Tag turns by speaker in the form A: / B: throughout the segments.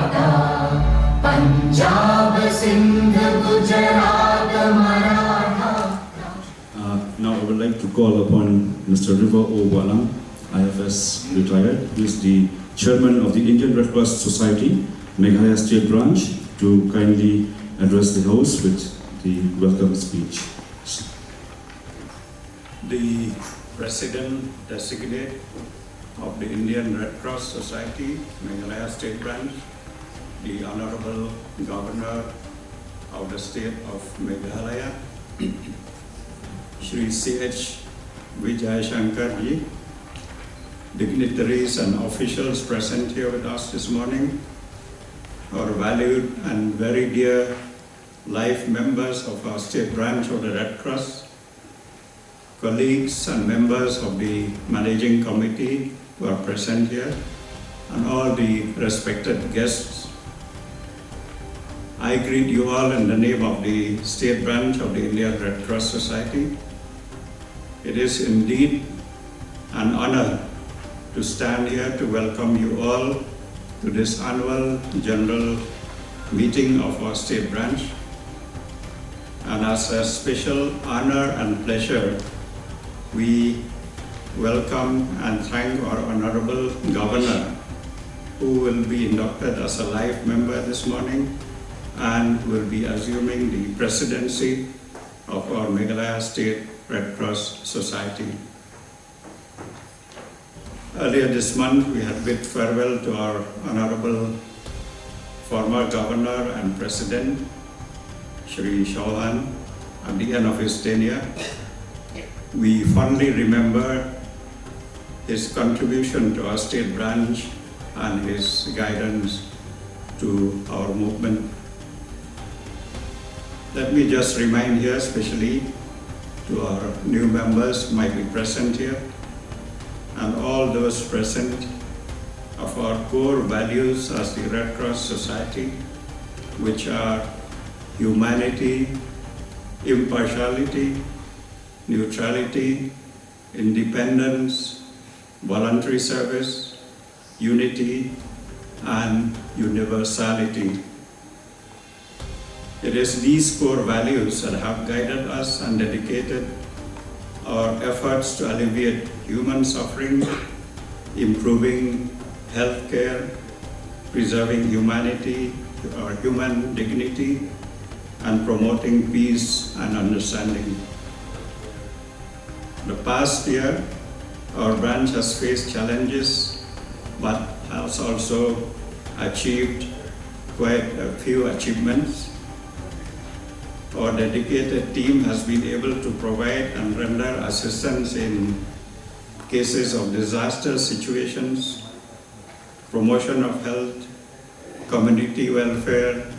A: Maratha, Punjab, Sindh, Gujarat, Maratha.
B: Now I would like to call upon Mr. River O. Walam, IFS retired. He is the chairman of the Indian Red Cross Society, Meghalaya State Branch, to kindly address the House with the welcome speech.
C: The President Designate of the Indian Red Cross Society, Meghalaya State Branch, the Honorable Governor of the State of Meghalaya, Shri C.H. Vijay Shankar ji, dignitaries and officials present here with us this morning, our valued and very dear life members of our state branch of the Red Cross, colleagues and members of the managing committee who are present here, and all the respected guests. I greet you all in the name of the state branch of the Indian Red Cross Society. It is indeed an honor to stand here to welcome you all to this annual general meeting of our state branch. And as a special honor and pleasure, we welcome and thank our Honorable Governor, who will be inducted as a life member this morning and will be assuming the presidency of our Meghalaya State Red Cross Society. Earlier this month, we had bid farewell to our Honorable former Governor and President, Shri Chauhan, at the end of his tenure. We fondly remember his contribution to our state branch and his guidance to our movement. Let me just remind here, especially to our new members who might be present here, and all those present, of our core values as the Red Cross Society, which are humanity, impartiality, neutrality, independence, voluntary service, unity, and universality. It is these core values that have guided us and dedicated our efforts to alleviate human suffering, improving healthcare, preserving humanity or human dignity, and promoting peace and understanding. The past year, our branch has faced challenges, but has also achieved quite a few achievements. Our dedicated team has been able to provide and render assistance in cases of disaster situations, promotion of health, community welfare,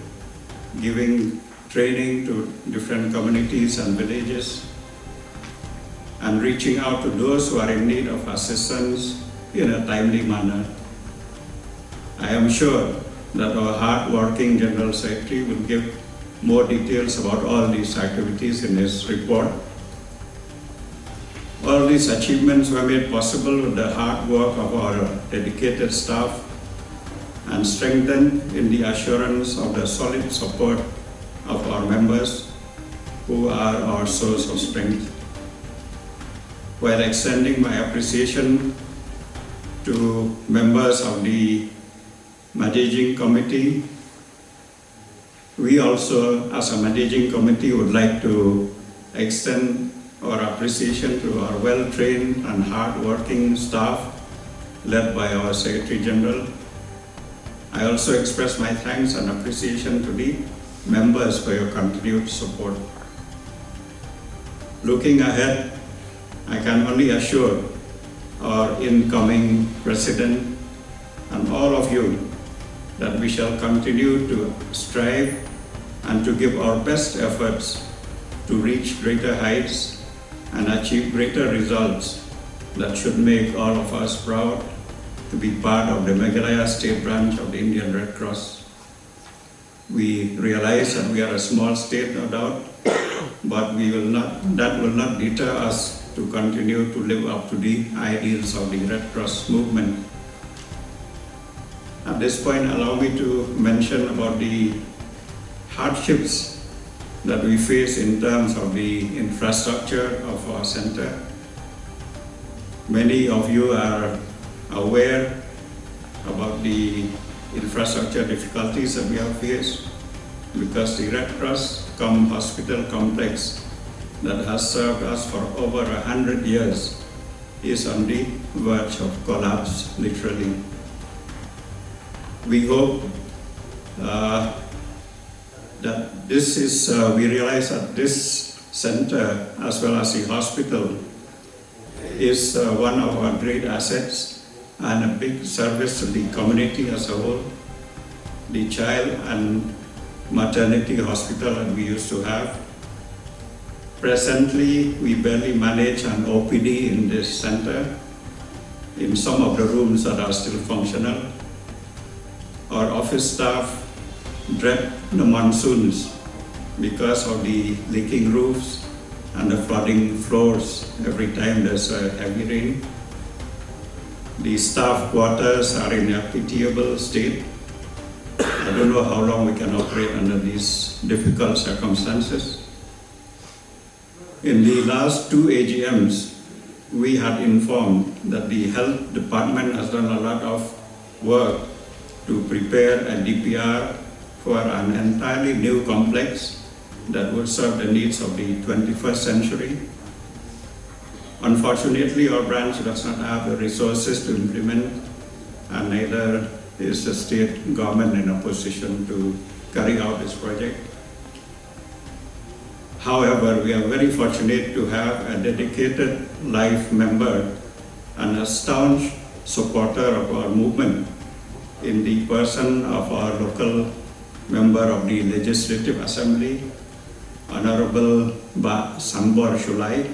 C: giving training to different communities and villages, and reaching out to those who are in need of assistance in a timely manner. I am sure that our hard-working General Secretary will give more details about all these activities in his report. All these achievements were made possible with the hard work of our dedicated staff and strengthened in the assurance of the solid support of our members, who are our source of strength. While extending my appreciation to members of the managing committee, we also, as a managing committee, would like to extend our appreciation to our well-trained and hard-working staff led by our Secretary General. I also express my thanks and appreciation to the members for your continued support. Looking ahead, I can only assure our incoming President and all of you that we shall continue to strive and to give our best efforts to reach greater heights and achieve greater results that should make all of us proud to be part of the Meghalaya State Branch of the Indian Red Cross. We realize that we are a small state, no doubt, but that will not deter us to continue to live up to the ideals of the Red Cross movement. At this point, allow me to mention about the hardships that we face in terms of the infrastructure of our center. Many of you are aware about the infrastructure difficulties that we have faced because the Red Cross Hospital complex that has served us for over 100 years is on the verge of collapse, literally. We hope that we realize that this center, as well as the hospital, is one of our great assets and a big service to the community as a whole. The child and maternity hospital that we used to have. Presently, we barely manage an OPD in this center, in some of the rooms that are still functional. Our office staff dread the monsoons because of the leaking roofs and the flooding floors every time there's a heavy rain. The staff quarters are in a pitiable state. I don't know how long we can operate under these difficult circumstances. In the last 2 AGMs, we had informed that the health department has done a lot of work to prepare a DPR for an entirely new complex that would serve the needs of the 21st century. Unfortunately, our branch does not have the resources to implement, and neither is the state government in a position to carry out this project. However, we are very fortunate to have a dedicated life member and a staunch supporter of our movement in the person of our local member of the Legislative Assembly, Honorable Ba Sanbor Shulai,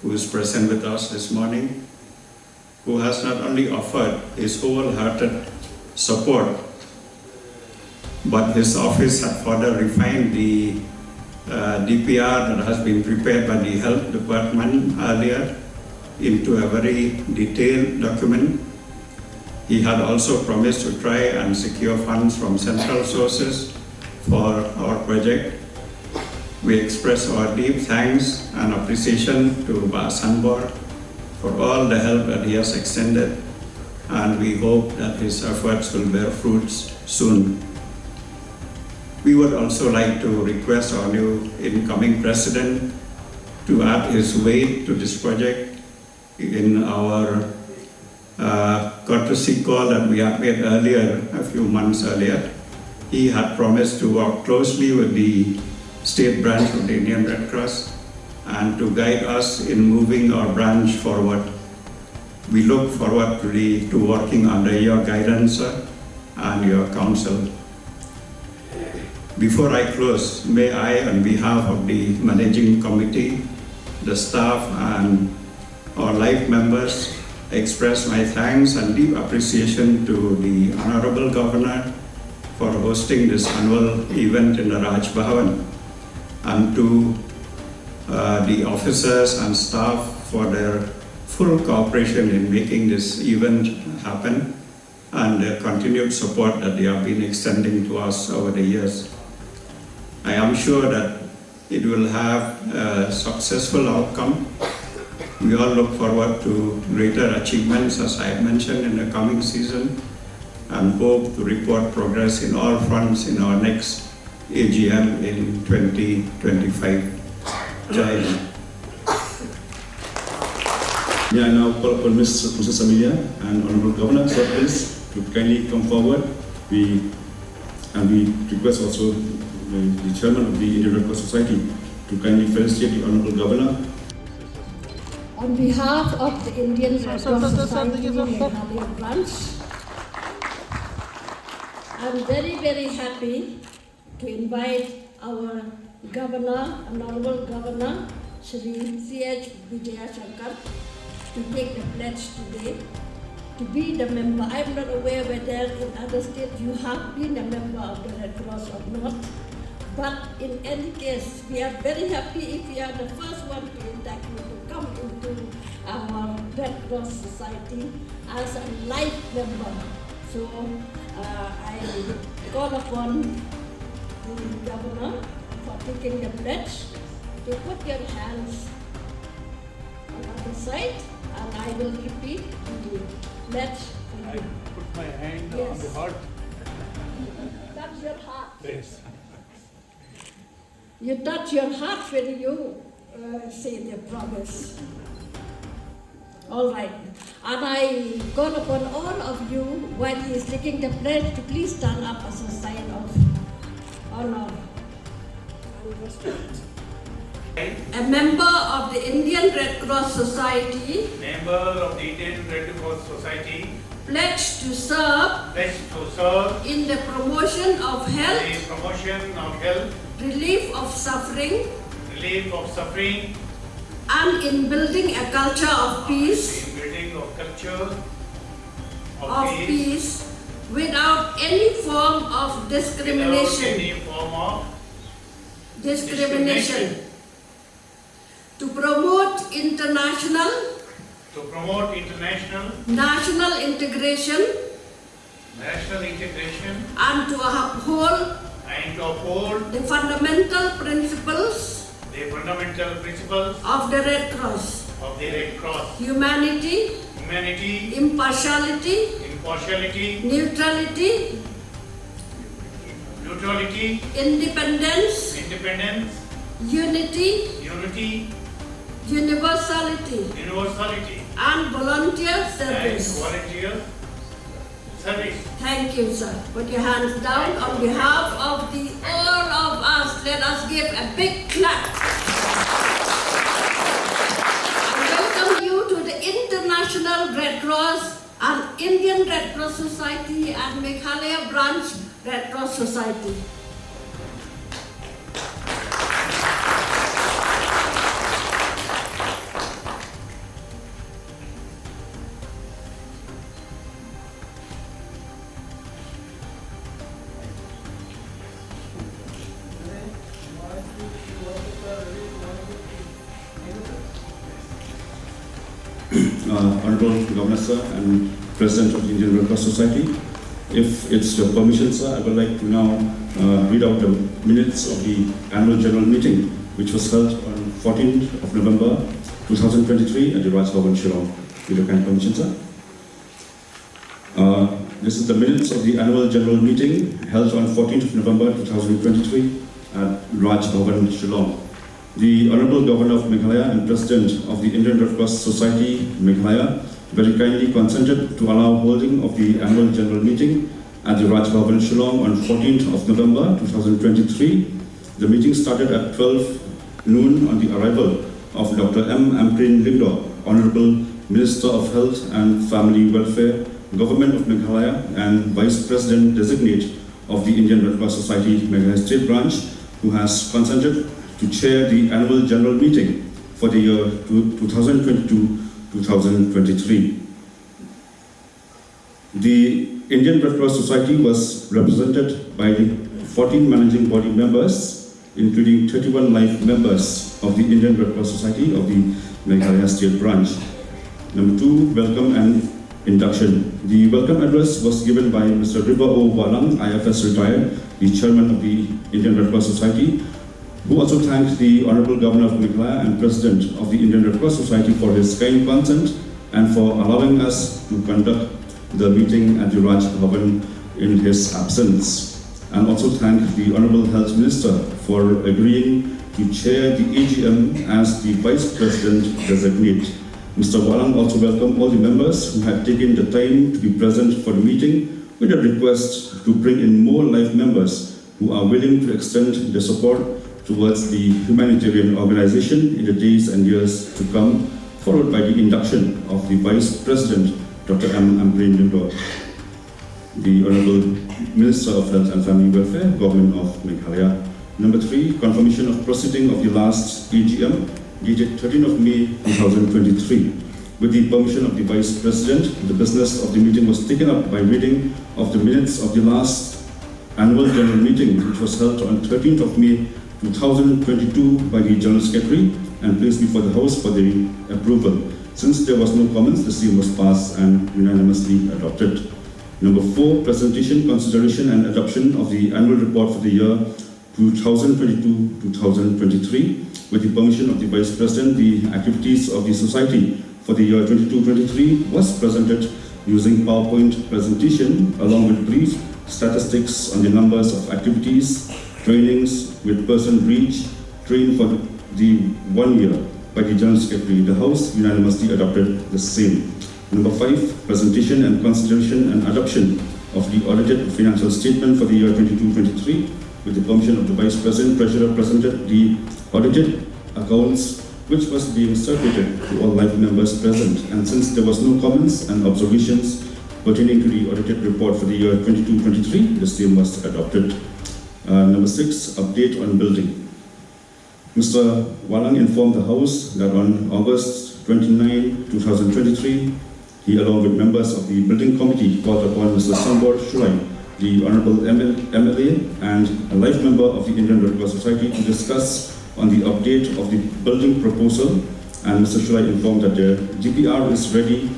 C: who is present with us this morning, who has not only offered his wholehearted support, but his office had further refined the DPR that has been prepared by the health department earlier into a very detailed document. He had also promised to try and secure funds from central sources for our project. We express our deep thanks and appreciation to Ba Sanbor for all the help that he has extended, and we hope that his efforts will bear fruits soon. We would also like to request our new incoming president to add his weight to this project. In our courtesy call that we had made earlier, a few months earlier, he had promised to work closely with the state branch of the Indian Red Cross and to guide us in moving our branch forward. We look forward to working under your guidance, sir, and your counsel. Before I close, may I, on behalf of the managing committee, the staff, and our life members, express my thanks and deep appreciation to the Honorable Governor for hosting this annual event in the Raj Bhavan, and to the officers and staff for their full cooperation in making this event happen and their continued support that they have been extending to us over the years. I am sure that it will have a successful outcome. We all look forward to greater achievements, as I mentioned, in the coming season, and hope to report progress in all fronts in our next AGM in 2025. Jai Hind.
B: Yeah, I now call upon Mrs. Amelia and Honorable Governor, so please to kindly come forward. We request also the chairman of the Indian Red Cross Society to kindly felicitate the Honorable Governor.
D: On behalf of the Indian Red Cross Society Meghalaya branch, I'm very, very happy to invite our Governor, Honorable Governor, Shri C.H. Vijayashankar, to take the pledge today, to be the member. I'm not aware whether in other states you have been a member of the Red Cross or not, but in any case, we are very happy if you are the first one to induct you to come into our Red Cross Society as a life member. So I call upon the Governor for taking the pledge to put your hands on the other side, and I will repeat the pledge for
E: I
D: you.
E: put my hand on
D: Yes.
E: the heart.
D: Touch your heart.
E: Yes.
D: You touch your heart when you say the promise. All right. And I call upon all of you while he is taking the pledge to please stand up as a sign of honor and respect. A member of the Indian Red Cross Society
E: Member of the Indian Red Cross Society,
D: pledged to serve
E: pledged to serve
D: in the promotion of
E: in
D: health,
E: the promotion of health,
D: relief of suffering,
E: relief of suffering,
D: and in building a culture of peace,
E: in building of culture
D: of peace without any form of
E: without
D: discrimination.
E: any form of
D: Discrimination. To promote international,
E: to promote international,
D: national integration
E: national integration,
D: and to uphold
E: and to uphold
D: the fundamental principles
E: the fundamental principles
D: of the Red Cross:
E: of the Red Cross:
D: humanity,
E: humanity,
D: impartiality,
E: impartiality,
D: neutrality,
E: neutrality,
D: independence,
E: independence,
D: unity,
E: unity,
D: universality,
E: universality,
D: and volunteer
E: and
D: service.
E: volunteer service.
D: Thank you, sir. Put your hands down on behalf of the all of us. Let us give a big clap. I welcome you to the International Red Cross and Indian Red Cross Society and Meghalaya Branch Red Cross Society.
B: Honorable Governor Sir and President of the Indian Red Cross Society, if it's your permission, sir, I would like to now read out the minutes of the annual general meeting, which was held on 14th of November 2023 at the Raj Bhavan, Shillong. With your kind permission, sir. This is the minutes of the annual general meeting held on 14th of November 2023 at Raj Bhavan, Shillong. The Honorable Governor of Meghalaya and President of the Indian Red Cross Society, Meghalaya, very kindly consented to allow holding of the annual general meeting at the Raj Bhavan, Shillong on 14th of November 2023. The meeting started at 12 noon on the arrival of Dr. M. Ampreen Lyngdoh, Honorable Minister of Health and Family Welfare, Government of Meghalaya, and Vice President Designate of the Indian Red Cross Society, Meghalaya State Branch, who has consented to chair the annual general meeting for the year 2022-2023. The Indian Red Cross Society was represented by 14 managing body members, including 31 life members of the Indian Red Cross Society of the Meghalaya State Branch. Number 2, welcome and induction. The welcome address was given by Mr. River O. Walang, IFS retired, the chairman of the Indian Red Cross Society, who also thanked the Honorable Governor of Meghalaya and President of the Indian Red Cross Society for his kind consent and for allowing us to conduct the meeting at the Raj Bhavan in his absence, and also thanked the Honorable Health Minister for agreeing to chair the AGM as the Vice President designate. Mr. Walang also welcomed all the members who had taken the time to be present for the meeting, with a request to bring in more life members who are willing to extend their support towards the humanitarian organization in the days and years to come, followed by the induction of the Vice President, Dr. M. Ampreen Lyngdoh, the Honorable Minister of Health and Family Welfare, Government of Meghalaya. Number 3, confirmation of proceeding of the last AGM, dated 13th of May 2023. With the permission of the Vice President, the business of the meeting was taken up by reading of the minutes of the last annual general meeting, which was held on 13th of May 2022 by the General Secretary and placed before the House for the approval. Since there was no comments, the same was passed and unanimously adopted. Number 4, presentation, consideration and adoption of the annual report for the year 2022-2023. With the permission of the Vice President, the activities of the Society for the year 22-23 was presented using PowerPoint presentation along with brief statistics on the numbers of activities, trainings with person reach, trained for the 1 year by the General Secretary. The House unanimously adopted the same. Number 5, presentation and consideration and adoption of the audited financial statement for the year 22-23. With the permission of the Vice President, Treasurer presented the audited accounts which was being circulated to all live members present. And since there was no comments and observations pertaining to the audited report for the year 22-23, the same was adopted. Number 6, update on building. Mr. Walang informed the House that on August 29, 2023, he, along with members of the building committee, called upon Mr. Sambor Shulai, the Honorable MLA and a life member of the Indian Red Cross Society, to discuss on the update of the building proposal. And Mr. Shulai informed that the DPR is ready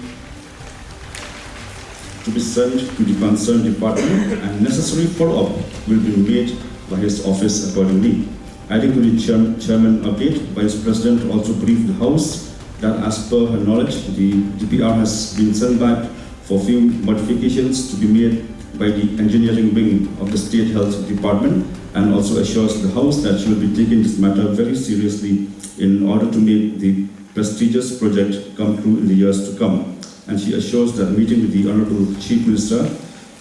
B: to be sent to the concerned department and necessary follow-up will be made by his office accordingly. Adding to the chairman update, Vice President also briefed the House that as per her knowledge, the DPR has been sent back for few modifications to be made by the engineering wing of the State Health Department, and also assures the House that she will be taking this matter very seriously in order to make the prestigious project come true in the years to come. And she assures that meeting with the Honorable Chief Minister,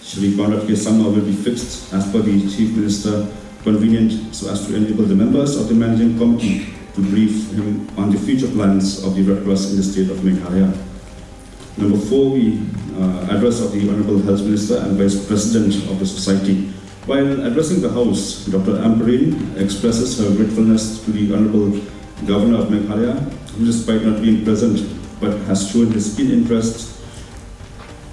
B: Shri Conrad K. Sangma, will be fixed as per the Chief Minister convenient so as to enable the members of the Managing Committee to brief him on the future plans of the Red Cross in the state of Meghalaya. Number 4, we address of the Honorable Health Minister and Vice President of the Society. While addressing the House, Dr. Ampareen expresses her gratefulness to the Honorable Governor of Meghalaya, who, despite not being present, but has shown his keen interest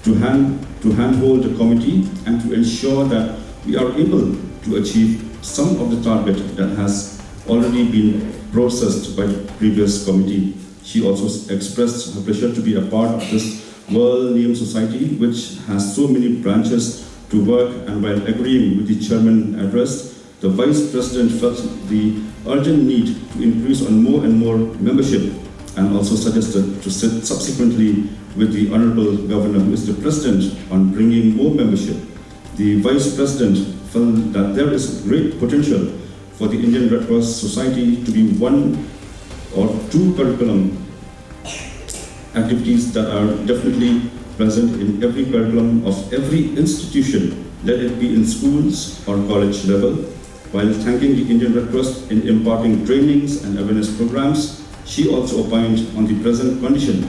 B: to handhold the committee and to ensure that we are able to achieve some of the target that has already been processed by the previous committee. She also expressed her pleasure to be a part of this well-named society, which has so many branches to work, and while agreeing with the chairman address, the Vice President felt the urgent need to increase on more and more membership, and also suggested to sit subsequently with the Honorable Governor, who is the President, on bringing more membership. The Vice President felt that there is great potential for the Indian Red Cross Society to be 1 or 2 curriculum activities that are definitely present in every curriculum of every institution, let it be in schools or college level. While thanking the Indian Red Cross in imparting trainings and awareness programs, she also opined on the present condition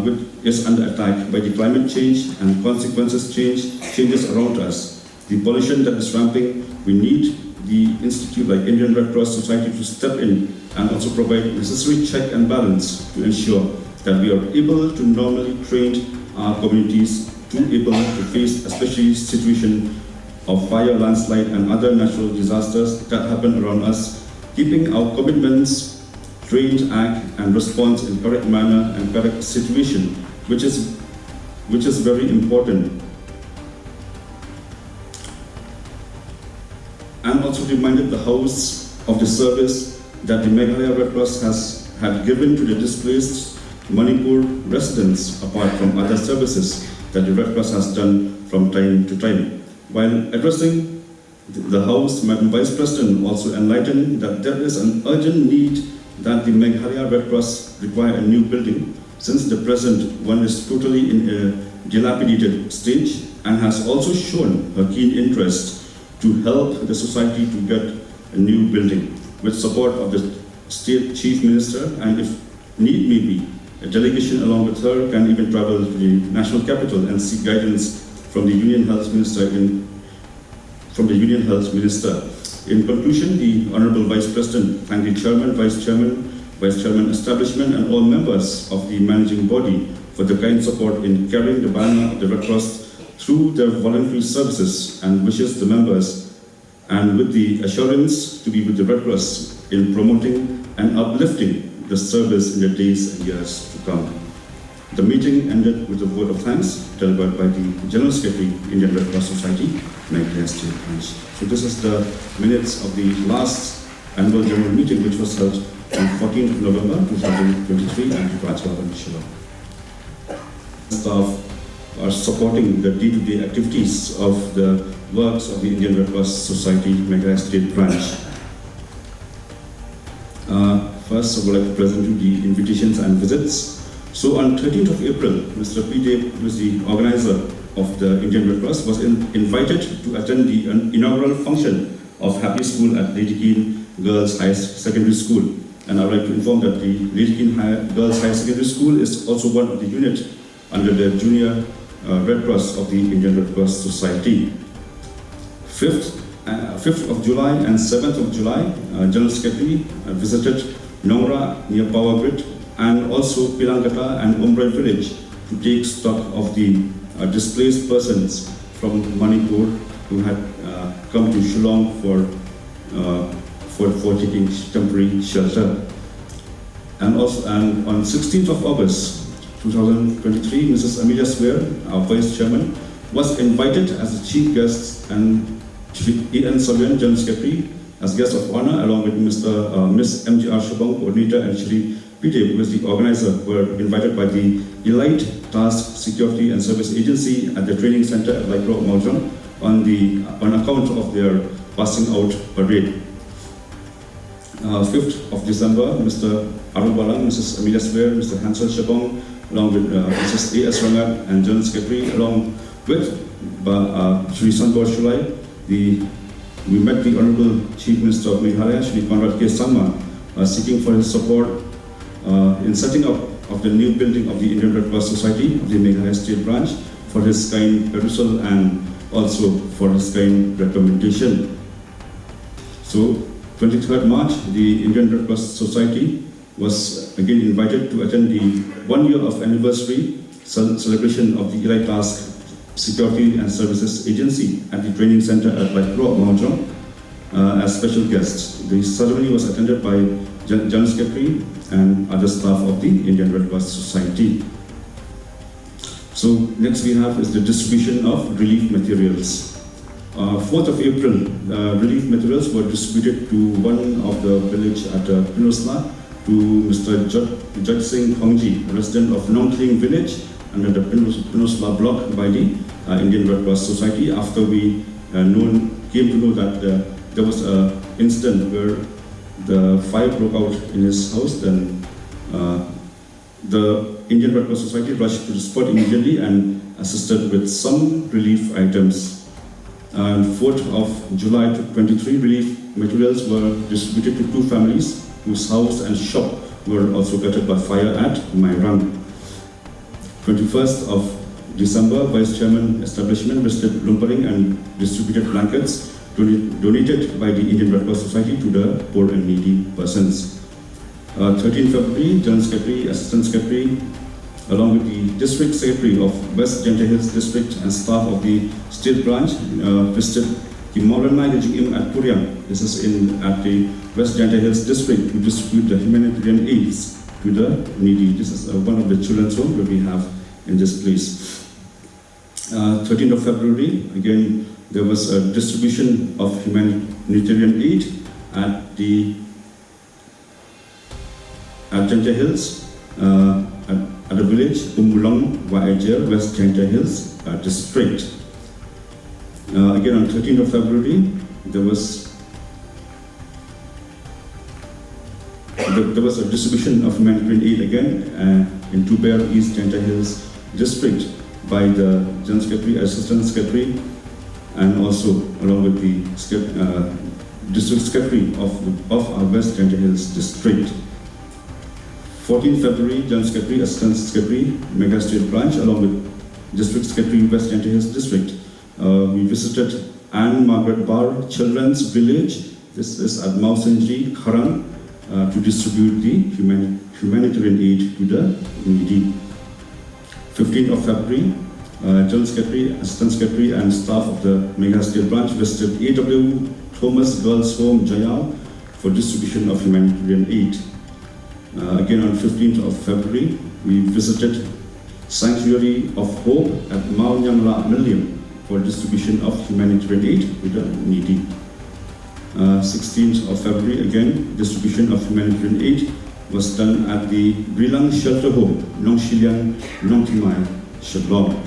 B: which is under attack by the climate change and changes around us. The pollution that is ramping, we need the institute like Indian Red Cross Society to step in and also provide necessary check and balance to ensure that we are able to normally train our communities to able to face especially situation of fire, landslide and other natural disasters that happen around us, keeping our commitments, trained act and response in correct manner and correct situation, which is very important. And also reminded the House of the service that the Meghalaya Red Cross had given to the displaced Manipur residents, apart from other services that the Red Cross has done from time to time. While addressing the House, Madam Vice President also enlightened that there is an urgent need that the Meghalaya Red Cross require a new building, since the present one is totally in a dilapidated stage, and has also shown her keen interest to help the society to get a new building with support of the State Chief Minister, and if need may be, a delegation along with her can even travel to the national capital and seek guidance from the Union Health Minister. In conclusion, the Honorable Vice President thanked the Chairman, Vice Chairman establishment and all members of the managing body for the kind support in carrying the banner of the Red Cross through their voluntary services, and wishes the members, and with the assurance to be with the Red Cross in promoting and uplifting the service in the days and years to come. The meeting ended with a vote of thanks delivered by the General Secretary, Indian Red Cross Society, Meghalaya State Branch. So this is the minutes of the last annual general meeting, which was held on 14th November 2023 at Rajbhavan, Shillong. Staff are supporting the day-to-day activities of the works of the Indian Red Cross Society, Meghalaya State Branch. First, I would like to present you the invitations and visits. So on 13th of April, Mr. P. Dev, who is the organizer of the Indian Red Cross, was invited to attend the inaugural function of Happy School at Lady Keane Girls High Secondary School. And I would like to inform that the Lady Keane Girls High Secondary School is also one of the units under the Junior Red Cross of the Indian Red Cross Society. 5th of July and 7th of July, General Secretary visited Nongra near Power Grid and also Pilangata and Umbrai village to take stock of the displaced persons from Manipur who had come to Shillong for taking temporary shelter. And on 16th of August 2023, Mrs. Amelia Swear, our Vice Chairman, was invited as a chief guest, and E.N. Savian, General Secretary, as guest of honor, along with Miss M.G.R. Shubham, coordinator, and Shri P.T., who is the organizer, were invited by the Elite Task Security and Service Agency at the training center at Laikro, Maujang on account of their passing out parade. 5th of December, Mr. Arul Balang, Mrs. Amelia Swear, Mr. Hansel Shabong, along with Mrs. A.S. Rangat and General Secretary, along with Shri Sanbor Shulai, we met the Honorable Chief Minister of Meghalaya, Shri Conrad K. Sangma, seeking for his support in setting up of the new building of the Indian Red Cross Society of the Meghalaya State Branch, for his kind perusal and also for his kind recommendation. So, 23rd March, the Indian Red Cross Society was again invited to attend the 1 year of anniversary celebration of the Elite Task Security and Services Agency at the training center at Laikro, Maujang, as special guests. The ceremony was attended by General Secretary and other staff of the Indian Red Cross Society. So next we have is the distribution of relief materials. 4th of April, relief materials were distributed to one of the village at Pinosla, to Mr. Judge Singh Hongji, resident of Nongkling village under the Pinosla block by the Indian Red Cross Society, after we came to know that there was an incident where the fire broke out in his house. Then the Indian Red Cross Society rushed to the spot immediately and assisted with some relief items. 4th of July 2023, relief materials were distributed to 2 families whose house and shop were also gutted by fire at Mairang. 21st of December, Vice Chairman Establishment visited Lumparing and distributed blankets donated by the Indian Red Cross Society to the poor and needy persons. 13th February, General Secretary, Assistant Secretary, along with the District Secretary of West Jenta Hills District and staff of the State Branch, visited the Maulana Lijim at Puriang. This is at the West Jenta Hills District, to distribute the humanitarian aids to the needy. This is one of the children's home that we have in this place. 13th of February, again, there was a distribution of humanitarian aid at Jenta Hills, at the village Umulang, Waijir, West Jenta Hills District. Again, on 13th of February, there was a distribution of humanitarian aid again in Tuber, East Jenta Hills District by the General Secretary, Assistant Secretary, and also along with the District Secretary of our West Jenta Hills District. 14th February, General Secretary, Assistant Secretary, Meghalaya State Branch, along with District Secretary, West Jenta Hills District. We visited Anne Margaret Bar Children's Village. This is at Mausenji, Kharang, to distribute the humanitarian aid to the needy. 15th of February, General Secretary, Assistant Secretary, and staff of the Meghalaya State Branch visited A.W. Thomas Girls Home, Jayal, for distribution of humanitarian aid. Again, on 15th of February, we visited Sanctuary of Hope at Mount Nyamla Milliam for distribution of humanitarian aid to the needy. 16th of February, again, distribution of humanitarian aid was done at the Brilang Shelter Home, Nong Shiliang, Nong Timai, Shillong.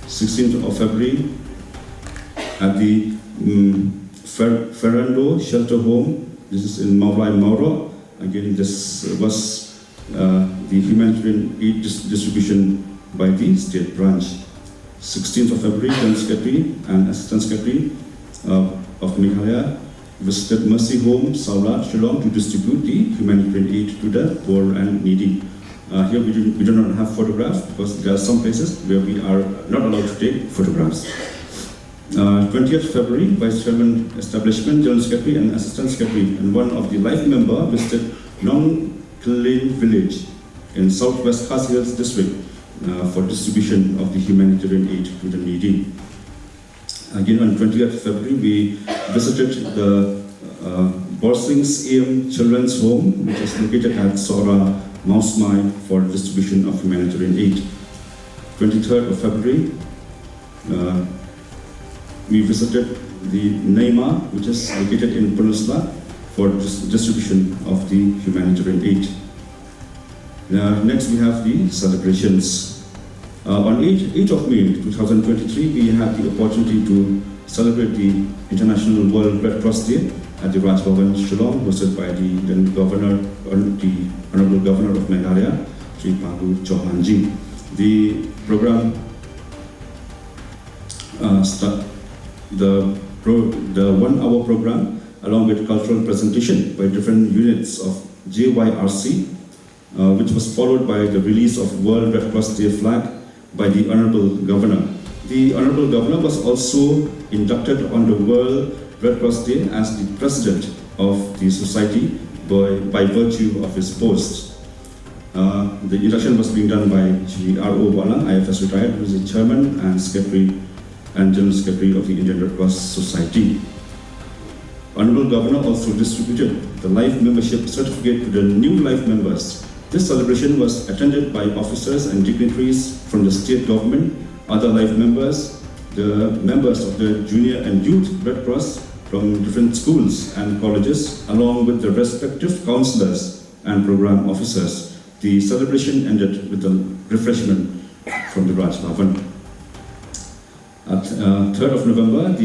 B: 16th of February, at the Ferrando Shelter Home, this is in Maurai Mauro. Again, this was the humanitarian aid distribution by the state branch. 16th of February, General Secretary and Assistant Secretary of Meghalaya visited Mercy Home, Saulat, Shillong to distribute the humanitarian aid to the poor and needy. Here we do not have photographs because there are some places where we are not allowed to take photographs. 20th February, Vice Chairman Establishment, General Secretary and Assistant Secretary and one of the life member visited Nong Klin Village in Southwest Khasi Hills District for distribution of the humanitarian aid to the needy. Again, on 20th February, we visited the Borsings AM Children's Home, which is located at Sora, Mausmai, for distribution of humanitarian aid. 23rd of February, we visited the Naima, which is located in Peninsula, for distribution of the humanitarian aid. Next, we have the celebrations. On 8th of May 2023, we had the opportunity to celebrate the International World Red Cross Day at the Raj Bhavan, Shillong, hosted by the then Governor, the Honorable Governor of Meghalaya, Sri Pangu Chauhanji. The program the 1 hour program, along with cultural presentation by different units of JYRC, which was followed by the release of World Red Cross Day flag by the Honorable Governor. The Honorable Governor was also inducted on the World Red Cross Day as the President of the Society by virtue of his post. The induction was being done by Shri R.O. Walang, IFS retired, who is the Chairman and Secretary and General Secretary of the Indian Red Cross Society. Honorable Governor also distributed the life membership certificate to the new life members. This celebration was attended by officers and dignitaries from the state government, other life members, the members of the Junior and Youth Red Cross from different schools and colleges, along with the respective councillors and program officers. The celebration ended with a refreshment from the Raj Bhavan. At 3rd of November,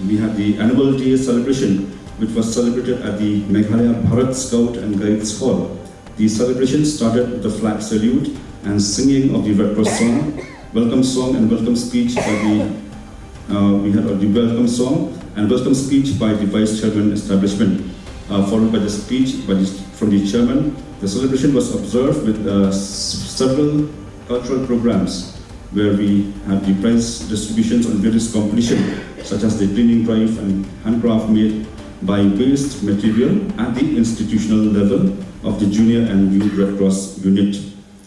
B: we had the annual day celebration, which was celebrated at the Meghalaya Bharat Scout and Guides Hall. The celebration started with the flag salute and singing of the Red Cross song, welcome song and welcome speech by we had the welcome song and welcome speech by the Vice Chairman Establishment, followed by the speech from the Chairman. The celebration was observed with several cultural programs where we had the prize distributions on various competitions, such as the cleaning drive and handcraft made by waste material at the institutional level of the Junior and Youth Red Cross unit,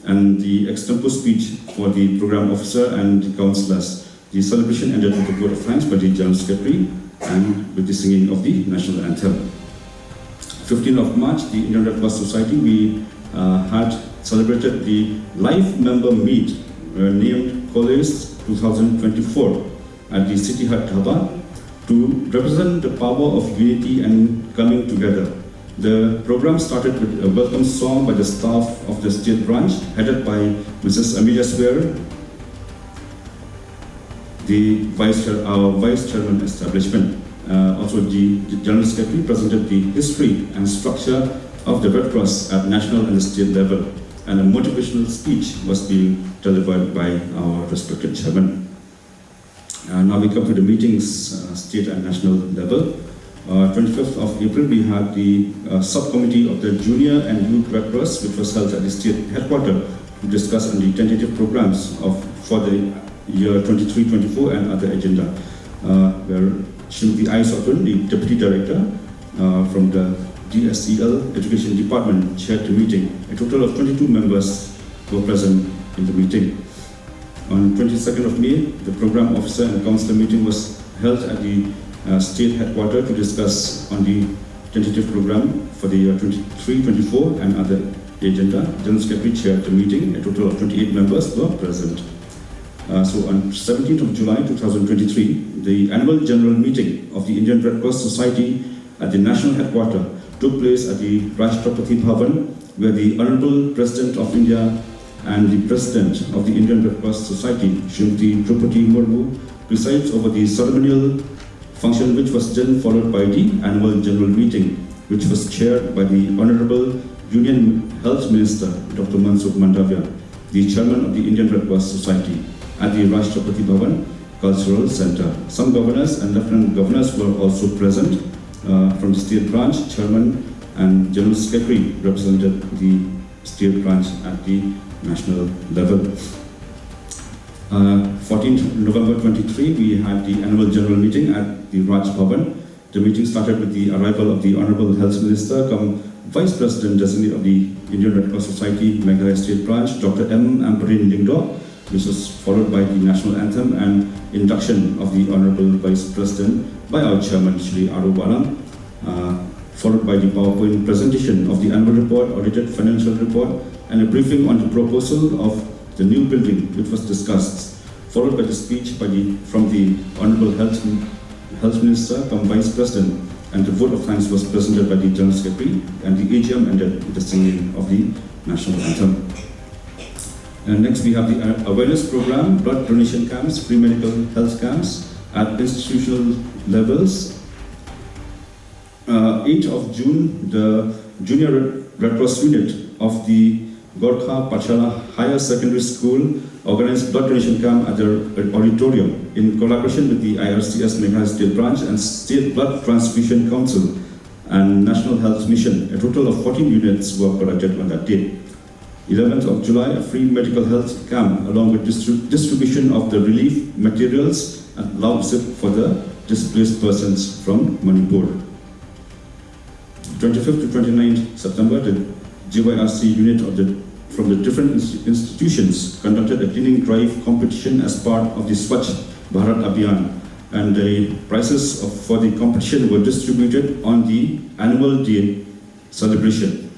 B: and the extempo speech for the program officer and the councillors. The celebration ended with a vote of thanks by the General Secretary and with the singing of the national anthem. 15th of March, the Indian Red Cross Society, we had celebrated the life member meet named Colis 2024 at the City Hut Dhaba to represent the power of unity and coming together. The program started with a welcome song by the staff of the state branch, headed by Mrs. Amelia Swear, the Vice Chairman Establishment. Also, the General Secretary presented the history and structure of the Red Cross at national and state level, and a motivational speech was being delivered by our respected chairman. Now we come to the meetings, state and national level. 25th of April, we had the subcommittee of the Junior and Youth Red Cross, which was held at the state headquarters to discuss on the tentative programs for the year 23-24 and other agenda, where Shrimati I. Sotun, the Deputy Director from the DSCL Education Department, chaired the meeting. A total of 22 members were present in the meeting. On 22nd of May, the program officer and councillor meeting was held at the state headquarters to discuss on the tentative program for the year 23-24 and other the agenda. General Secretary chaired the meeting. A total of 28 members were present. So on 17th of July 2023, the annual general meeting of the Indian Red Cross Society at the national headquarters took place at the Rashtrapati Bhavan, where the Honorable President of India and the President of the Indian Red Cross Society, Srimati Draupadi Murmu, presides over the ceremonial function, which was then followed by the annual general meeting, which was chaired by the Honorable Union Health Minister, Dr. Mansukh Mandavia, the Chairman of the Indian Red Cross Society, at the Rashtrapati Bhavan Cultural Center. Some governors and lieutenant governors were also present from the state branch. Chairman and General Secretary represented the state branch at the national level. 14th November 23, we had the annual general meeting at the Raj Bhavan. The meeting started with the arrival of the Honorable Health Minister, come Vice President Designate of the Indian Red Cross Society, Meghalaya State Branch, Dr. M. Amparin Lingdo, which was followed by the national anthem and induction of the Honorable Vice President by our Chairman, Shri Aru Balam, followed by the PowerPoint presentation of the annual report, audited financial report, and a briefing on the proposal of the new building, which was discussed, followed by the speech from the Honorable Health Minister, come Vice President, and the vote of thanks was presented by the General Secretary, and the AGM ended with the singing of the national anthem. And next we have the awareness program, blood donation camps, free medical health camps at institutional levels. 8th of June, the Junior Red Cross unit of the Gorkha Pachala Higher Secondary School organized blood donation camp at their auditorium in collaboration with the IRCS Meghalaya State Branch and State Blood Transfusion Council and National Health Mission. A total of 14 units were collected on that day. 11th of July, a free medical health camp along with distribution of the relief materials and Lao Zip for the displaced persons from Manipur. 25th to 29th September, the JYRC unit from the different institutions conducted a cleaning drive competition as part of the Swachh Bharat Abhiyan, and the prizes for the competition were distributed on the annual day celebration.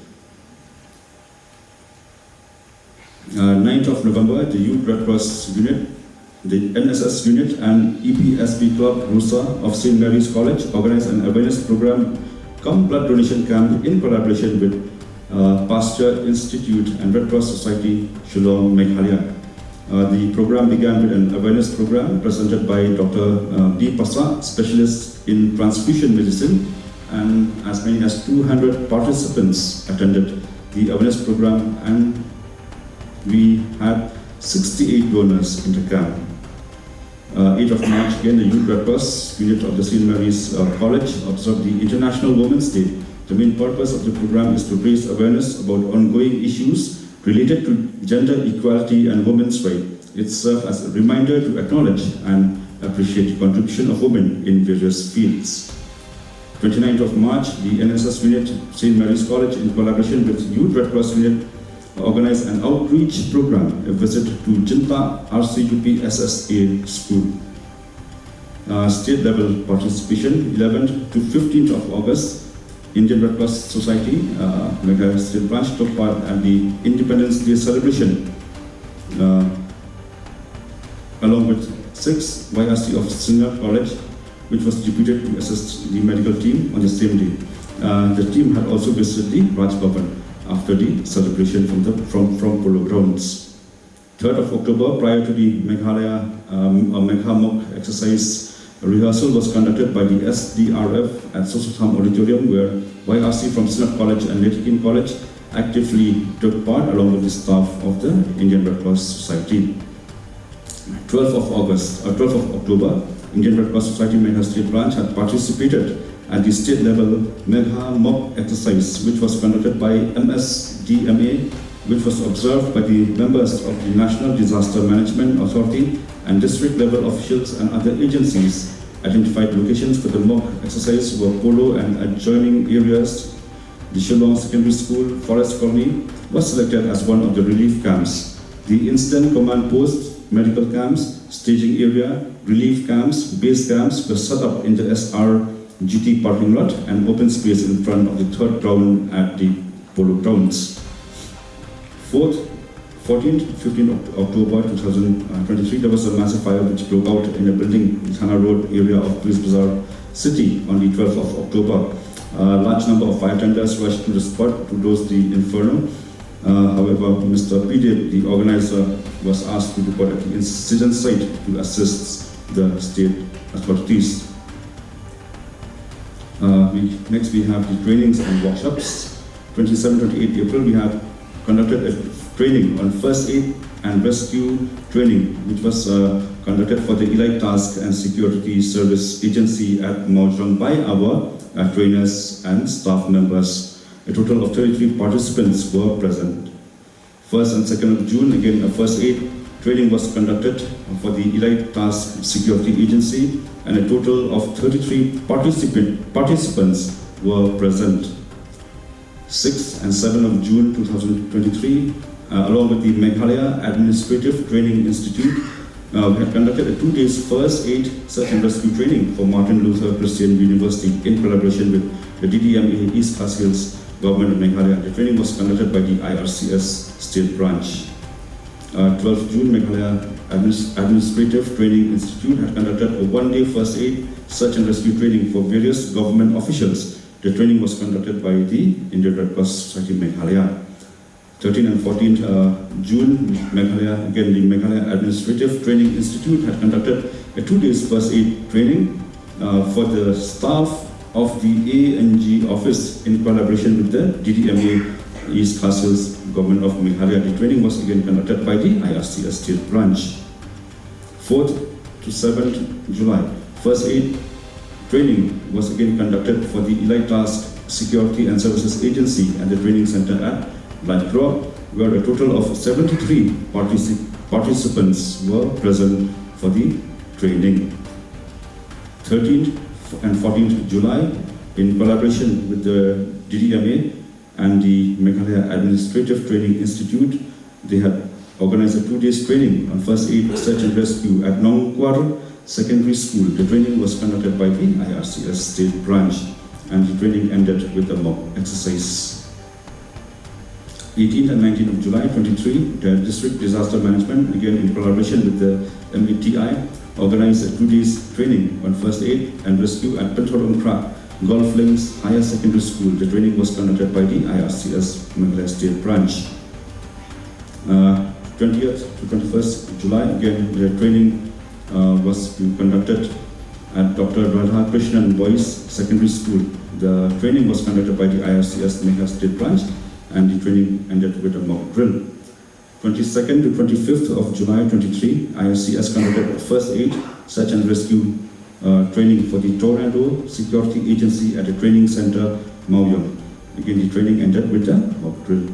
B: 9th of November, the Youth Red Cross unit, the NSS unit, and EPSB Club Rusa of St. Mary's College organized an awareness program cum blood donation camp in collaboration with Pasteur Institute and Red Cross Society, Shillong, Meghalaya. The program began with an awareness program presented by Dr. B. Pasa, specialist in transfusion medicine, and as many as 200 participants attended the awareness program, and we had 68 donors in the camp. 8th of March, again, the Youth Red Cross unit of the St. Mary's College observed the International Women's Day. The main purpose of the program is to raise awareness about ongoing issues related to gender equality and women's rights. It serves as a reminder to acknowledge and appreciate the contribution of women in various fields. 29th of March, the NSS unit, St. Mary's College, in collaboration with Youth Red Cross unit, organized an outreach program, a visit to Jinta RCUP SSA school. State level participation, 11th to 15th of August, Indian Red Cross Society, Meghalaya State Branch, took part at the Independence Day celebration, along with 6 YRC of Senior College, which was deputed to assist the medical team on the same day. The team had also visited the Raj Bhavan after the celebration from Polo Grounds. 3rd of October, prior to the Meghalaya Megha Mock exercise, a rehearsal was conducted by the SDRF at Sosotham Auditorium, where YRC from Sinat College and Netikin College actively took part along with the staff of the Indian Red Cross Society. 12th of October, Indian Red Cross Society Meghalaya State Branch had participated at the state level Megha Mock exercise, which was conducted by MSDMA, which was observed by the members of the National Disaster Management Authority, and district level officials and other agencies. Identified locations for the mock exercise were Polo and adjoining areas. The Shillong Secondary School Forest Colony was selected as one of the relief camps. The Incident Command Post, medical camps, staging area, relief camps, base camps were set up in the SRGT parking lot and open space in front of the third ground at the Polo grounds. 4th, 14th, 15th October 2023, there was a massive fire which broke out in a building in Thana Road area of Police Bazaar City on the 12th of October. A large number of fire tenders rushed to the spot to douse the inferno. However, Mr. P.D., the organizer, was asked to report at the incident site to assist the state authorities. Next, we have the trainings and workshops. 27-28 April, we have conducted a training on first aid and rescue training, which was conducted for the Elite Task and Security Service Agency at Maojong by our trainers and staff members. A total of 33 participants were present. 1st and 2nd of June, again, a first aid training was conducted for the Elite Task Security Agency, and a total of 33 participants were present. 6th and 7th of June 2023, along with the Meghalaya Administrative Training Institute, we have conducted a 2 days first aid search and rescue training for Martin Luther Christian University in collaboration with the DDMA East Khas Hills Government of Meghalaya. The training was conducted by the IRCS State Branch. 12th June, Meghalaya Administrative Training Institute had conducted a 1-day first aid search and rescue training for various government officials. The training was conducted by the Indian Red Cross Society Meghalaya. 13th and 14th June, Meghalaya, again the Meghalaya Administrative Training Institute had conducted a 2 days first aid training for the staff of the ANG office in collaboration with the DDMA East Khas Hills Government of Meghalaya. The training was again conducted by the IRCS State Branch. 4th to 7th July, first aid training was again conducted for the Elite Task Security and Services Agency at the training center at Blackrock, where a total of 73 participants were present for the training. 13th and 14th July, in collaboration with the DDMA and the Meghalaya Administrative Training Institute, they had organized a 2 days training on first aid search and rescue at Nongkwar Secondary School. The training was conducted by the IRCS State Branch, and the training ended with a mock exercise. 18th and 19th of July 23, the District Disaster Management, again in collaboration with the METI, organized a 2 days training on first aid and rescue at Pentholong Kra Golf Links Higher Secondary School. The training was conducted by the IRCS Meghalaya State Branch. 20th to 21st July, again the training was conducted at Dr. Radha Krishnan Boys Secondary School. The training was conducted by the IRCS Meghalaya State Branch, and the training ended with a mock drill. 22nd to 25th of July 23, IRCS conducted a first aid search and rescue training for the Tornado Security Agency at the training center Maoyong. Again, the training ended with a mock drill.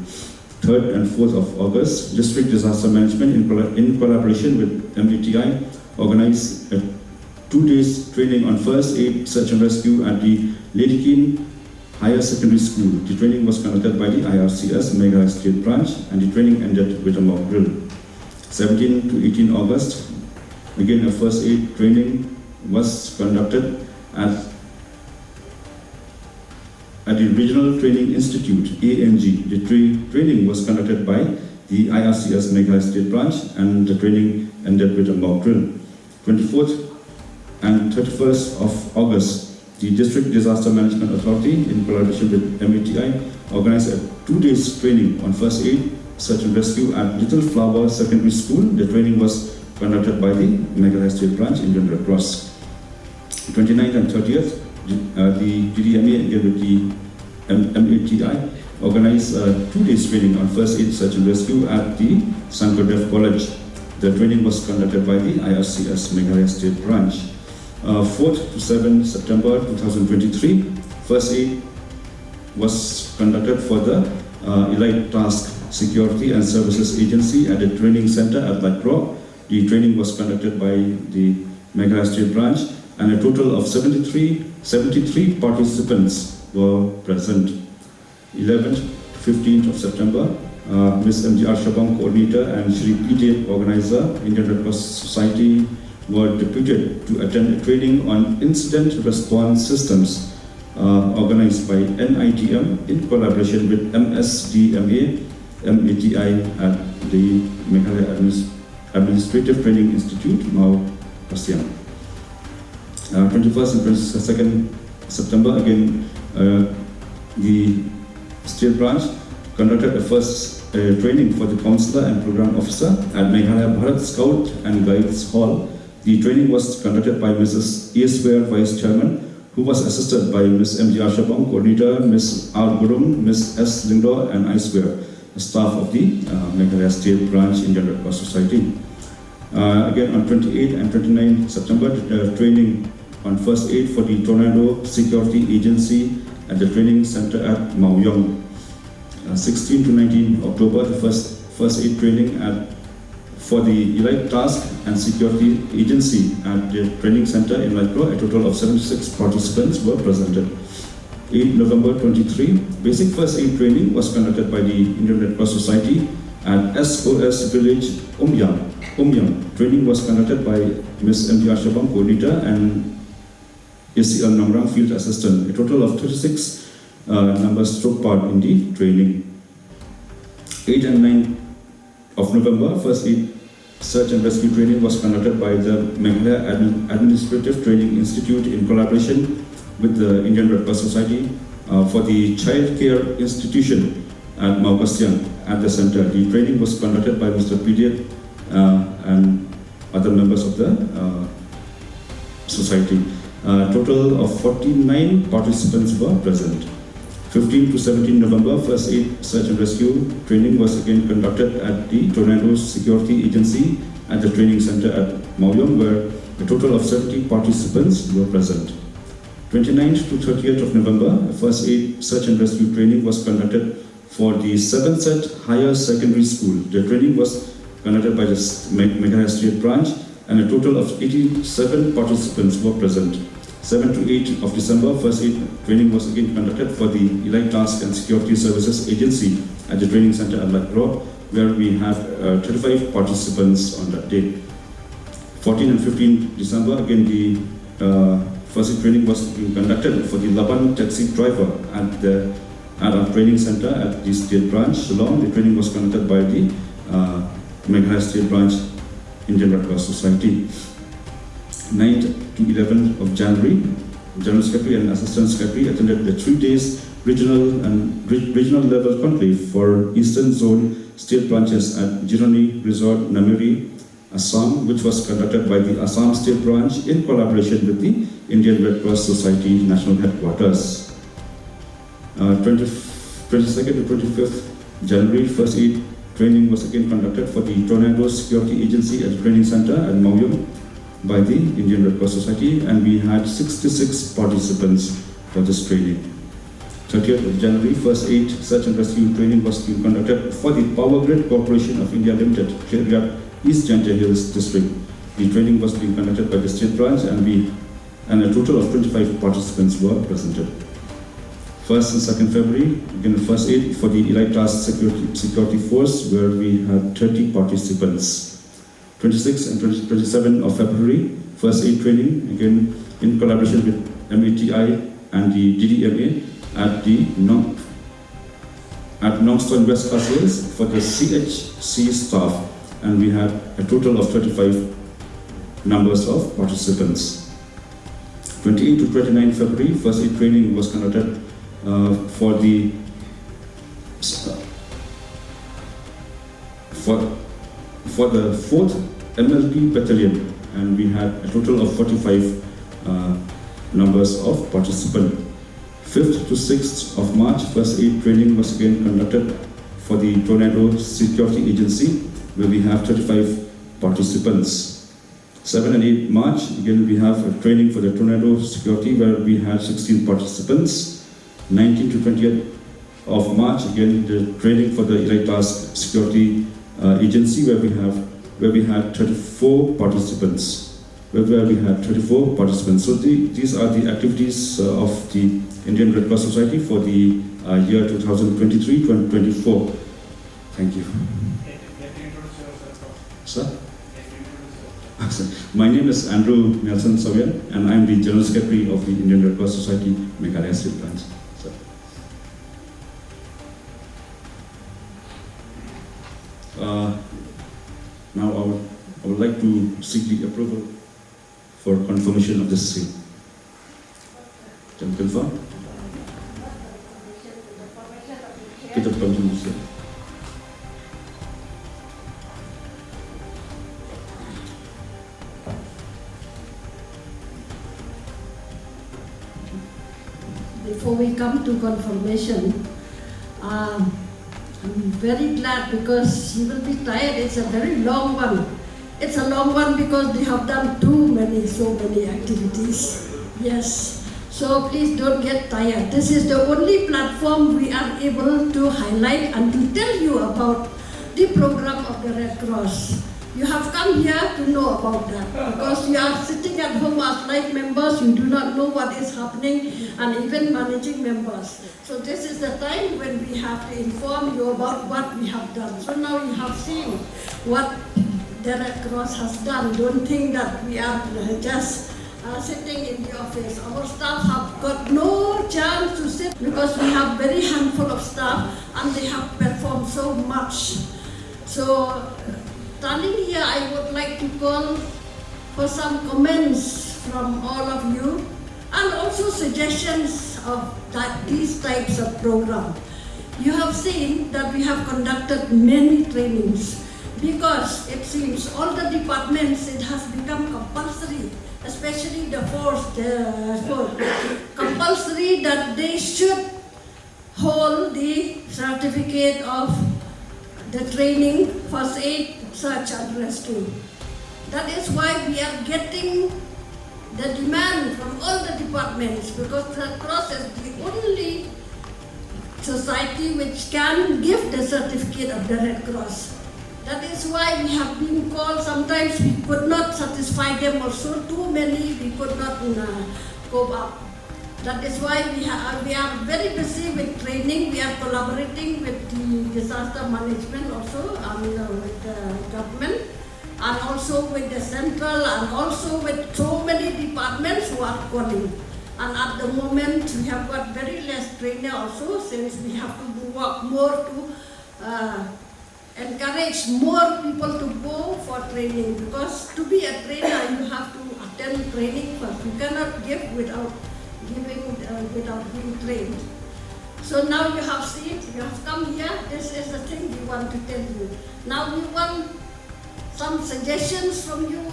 B: 3rd and 4th of August, District Disaster Management in collaboration with METI organized a 2 days training on first aid search and rescue at the Ledikin Higher Secondary School. The training was conducted by the IRCS Meghalaya State Branch, and the training ended with a mock drill. 17 to 18 August, again a first aid training was conducted at the Regional Training Institute, ANG. The training was conducted by the IRCS Meghalaya State Branch, and the training ended with a mock drill. 24th and 31st of August, the District Disaster Management Authority, in collaboration with METI, organized a 2 days training on first aid, search and rescue at Little Flower Secondary School. The training was conducted by the Meghalaya State Branch, Indian Red Cross. 29th and 30th, the DDMA, again with the METI, organized a 2 days training on first aid, search and rescue at the Sankardev College. The training was conducted by the IRCS Meghalaya State Branch. 4th to 7th September 2023, first aid was conducted for the Elite Task Security and Services Agency at the training center at Blackrock. The training was conducted by the Meghalaya State Branch, and a total of 73 participants were present. 11th to 15th of September, Ms. MGR Shabang, coordinator, and Shri PJ, organizer, Indian Red Cross Society, were deputed to attend a training on incident response systems organized by NITM in collaboration with MSDMA MATI at the Meghalaya Administrative Training Institute, Mau Pasiang. 21st and 22nd September, again, the state branch conducted a first training for the counselor and program officer at Meghalaya Bharat Scout and Guides Hall. The training was conducted by Mrs. Esware, Vice Chairman, who was assisted by Ms. M. Shabang, Coordinator, Ms. R. Gurum, Ms. S. Lingdo, and I swear, the staff of the Meghalaya State Branch Indian Red Cross Society. Again, on 28 and 29 September, training on first aid for the Tornado Security Agency at the training center at Maoyong. 16 to 19 October, the first aid training for the Elite Task and Security Agency at the training center in Lycro. A total of 76 participants were presented. 8 November 23, basic first aid training was conducted by the Indian Red Cross Society at SOS Village Umyang. Training was conducted by Ms. M. Shabang, Coordinator, and ACL Namrang, Field Assistant. A total of 36 numbers took part in the training. 8 and 9 of November, first aid search and rescue training was conducted by the Meghalaya Administrative Training Institute in collaboration with the Indian Red Cross Society for the Child Care Institution at Mau Pasiang at the center. The training was conducted by Mr. Pidiyat and other members of the society. Total of 49 participants were present. 15 to 17 November, first aid search and rescue training was again conducted at the Tornado Security Agency at the training center at Maoyong, where a total of 70 participants were present. 29th to 30th of November, first aid search and rescue training was conducted for the 7th set higher secondary school. The training was conducted by the Meghalaya State Branch, and a total of 87 participants were present. 7 to 8 of December, first aid training was again conducted for the Elite Task and Security Services Agency at the training center at Lakro, where we have 35 participants on that day. 14 and 15 December, again the first aid training was being conducted for the Laban taxi driver at our training center at the State Branch, Shillong. The training was conducted by the Meghalaya State Branch Indian Red Cross Society. 9th to 11th of January, General Secretary and Assistant Secretary attended the 3 days regional level conclave for Eastern Zone state branches at Jirani Resort, Namiri, Assam, which was conducted by the Assam State Branch in collaboration with the Indian Red Cross Society National Headquarters. 22nd to 25th January, first aid training was again conducted for the Tornado Security Agency at the training center at Maoyong by the Indian Red Cross Society, and we had 66 participants for this training. 30th of January, first aid search and rescue training was being conducted for the Power Grid Corporation of India Limited, Khirgat, East Jhantia Hills District. The training was being conducted by the State Branch, and a total of 25 participants were presented. 1st and 2nd February, again first aid for the Elite Task Security Force, where we had 30 participants. 26 and 27 of February, first aid training, again in collaboration with MATI and the DDMA at Nongstoin West Castles for the CHC staff, and we had a total of 35 numbers of participants. 28 to 29 February, first aid training was conducted for the 4th MLB Battalion, and we had a total of 45 numbers of participants. 5th to 6th of March, first aid training was again conducted for the Tornado Security Agency, where we have 35 participants. 7 and 8 March, again we have a training for the Tornado Security, where we had 16 participants. 19 to 20th of March, again the training for the Elite Task Security Agency, where we had 34 participants. So these are the activities of the Indian Red Cross Society for the year 2023-2024. Thank you. Sir? My name is Andrew Nelson Savian, and I am the General Secretary of the Indian Red Cross Society, Meghalaya State Branch. Now I would like to seek the approval for confirmation of this same. Can you confirm? Kita confirm.
D: Before we come to confirmation, I'm very glad because you will be tired. It's a very long one. It's a long one because they have done so many activities. Yes. So please don't get tired. This is the only platform we are able to highlight and to tell you about the program of the Red Cross. You have come here to know about that because you are sitting at home as life members, you do not know what is happening, and even managing members. So this is the time when we have to inform you about what we have done. So now you have seen what the Red Cross has done. Don't think that we are just sitting in the office. Our staff have got no chance to sit because we have very handful of staff and they have performed so much. So standing here, I would like to call for some comments from all of you and also suggestions of these types of program. You have seen that we have conducted many trainings because it seems all the departments, it has become compulsory, especially the force, compulsory that they should hold the certificate of the training, first aid, search and rescue. That is why we are getting the demand from all the departments because the Red Cross is the only society which can give the certificate of the Red Cross. That is why we have been called. Sometimes we could not satisfy them also. Too many we could not cope up. That is why we are very busy with training. We are collaborating with the disaster management also, with the government, and also with the central, and also with so many departments who are calling. And at the moment, we have got very less trainer also, since we have to work more to encourage more people to go for training. Because to be a trainer, you have to attend training first. You cannot give without being trained. So now you have seen, you have come here, this is the thing we want to tell you. Now we want some suggestions from you,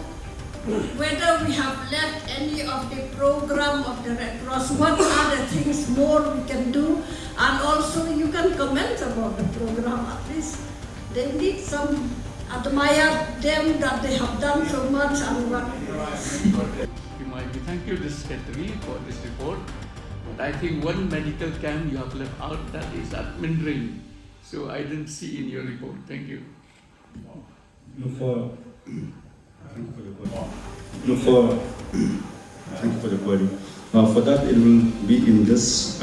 D: whether we have left any of the program of the Red Cross, what are the things more we can do, and also you can comment about the program. At least they need some, admire them that they have done so much and what.
F: Thank you, the Secretary, for this report. But I think one medical camp you have left out, that is at Mindring. So I didn't see in your report. Thank you.
B: Thank you for the query. For that, it will be in this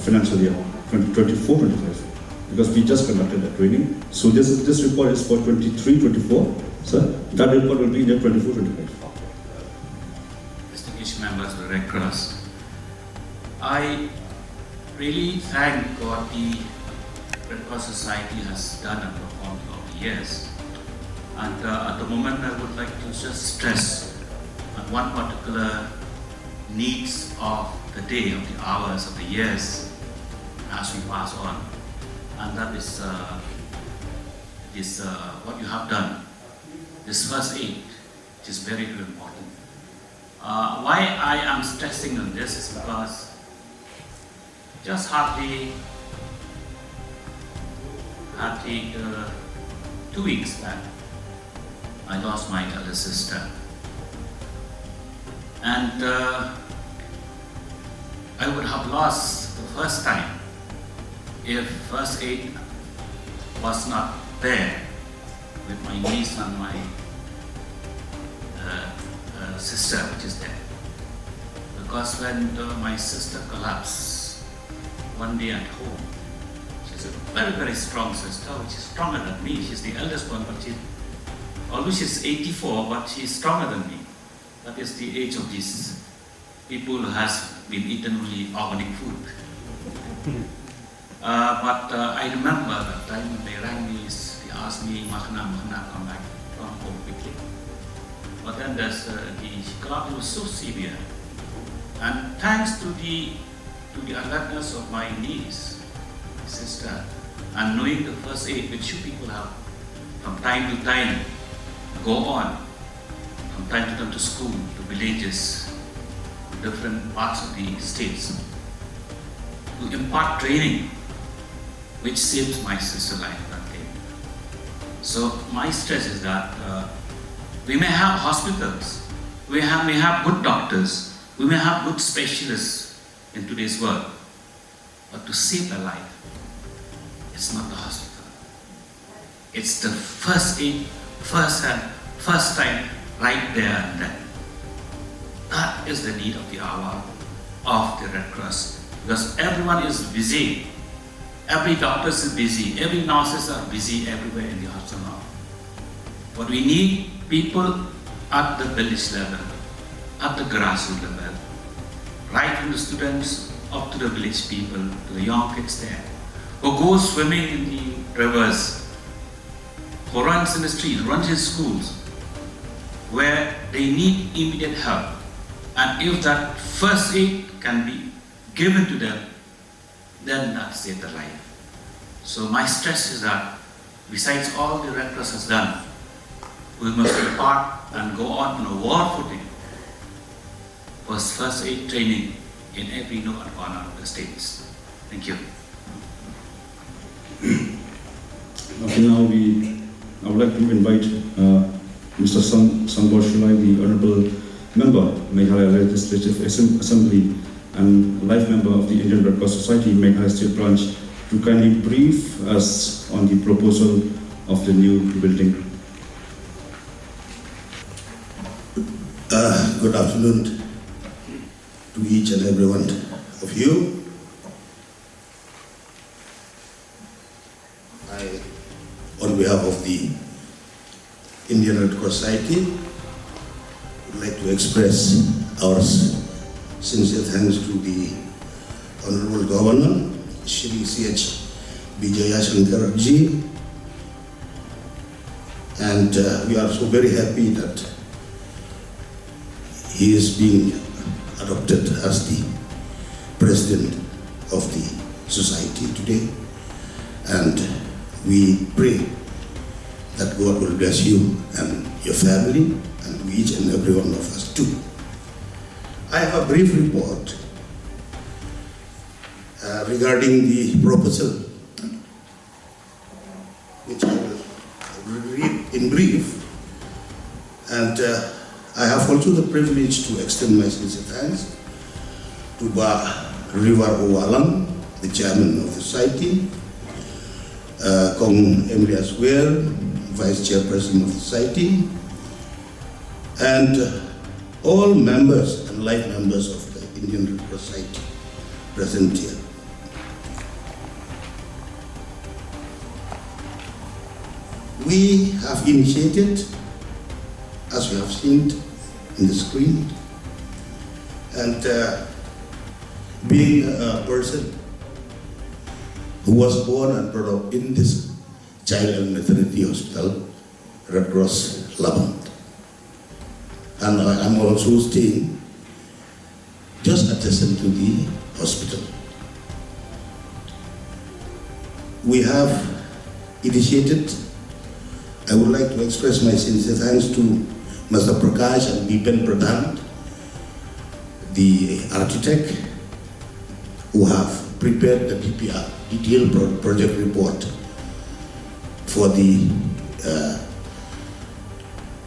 B: financial year, 2024-25, because we just conducted the training. So this report is for 23-24, sir. That report will be in the 24-25.
G: Distinguished members of the Red Cross, I really thank what the Red Cross Society has done and performed over the years. And at the moment, I would like to just stress on one particular needs of the day, of the hours, of the years as we pass on. And that is what you have done, this first aid, which is very, very important. Why I am stressing on this is because just hardly 2 weeks back, I lost my elder sister. And I would have lost the first time if first aid was not there with my niece and my sister, which is there. Because when my sister collapsed one day at home, she's a very, very strong sister, which is stronger than me. She's the eldest one, but although she's 84, but she's stronger than me. That is the age of these people who has been eaten only organic food. But I remember that time when they rang me He asked me, Mahna, come back from home quickly. But then the collapse was so severe. And thanks to the alertness of my niece, sister, and knowing the first aid which you people have from time to time go on, from time to time to school, to villages, different parts of the states, to impart training which saved my sister's life that day. So my stress is that we may have hospitals, we may have good doctors, we may have good specialists in today's world, but to save a life, it's not the hospital. It's the first aid, first time, right there and then. That is the need of the hour of the Red Cross, because everyone is busy. Every doctor is busy, every nurses are busy everywhere in the hospital now. But we need people at the village level, at the grassroots level, right from the students up to the village people, to the young kids there, who go swimming in the rivers, who runs in the streets, runs in schools, where they need immediate help. And if that first aid can be given to them, then that saves the life. So my stress is that besides all the Red Cross has done, we must impart and go on a war footing for first aid training in every nook and corner of the states. Thank you.
B: Okay, now I would like to invite Mr. Sambor Shulai, the Honorable Member, Meghalaya Legislative Assembly, and life member of the Indian Red Cross Society, Meghalaya State Branch, to kindly brief us on the proposal of the new building.
H: Good afternoon to each and every one of you. On behalf of the Indian Red Cross Society, would like to express our sincere thanks to the Honorable Governor, Shri C.H. Vijaya Shankar Ji, and we are so very happy that he is being adopted as the President of the Society today, and we pray that God will bless you and your family and each and every one of us too. I have a brief report regarding the proposal, which I will read in brief, and I have also the privilege to extend my sincere thanks to Ba River Owalang, the Chairman of the Society, Kong Emilia Square, Vice Chairperson of the Society, and all members and life members of the Indian Red Cross Society present here. We have initiated, as you have seen in the screen, and being a person who was born and brought up in this child and maternity hospital, Red Cross Laband. And I'm also staying just adjacent to the hospital. We have initiated, I would like to express my sincere thanks to Mr. Prakash and Bipen Pradhan, the architect, who have prepared the DPR, detailed project report, for the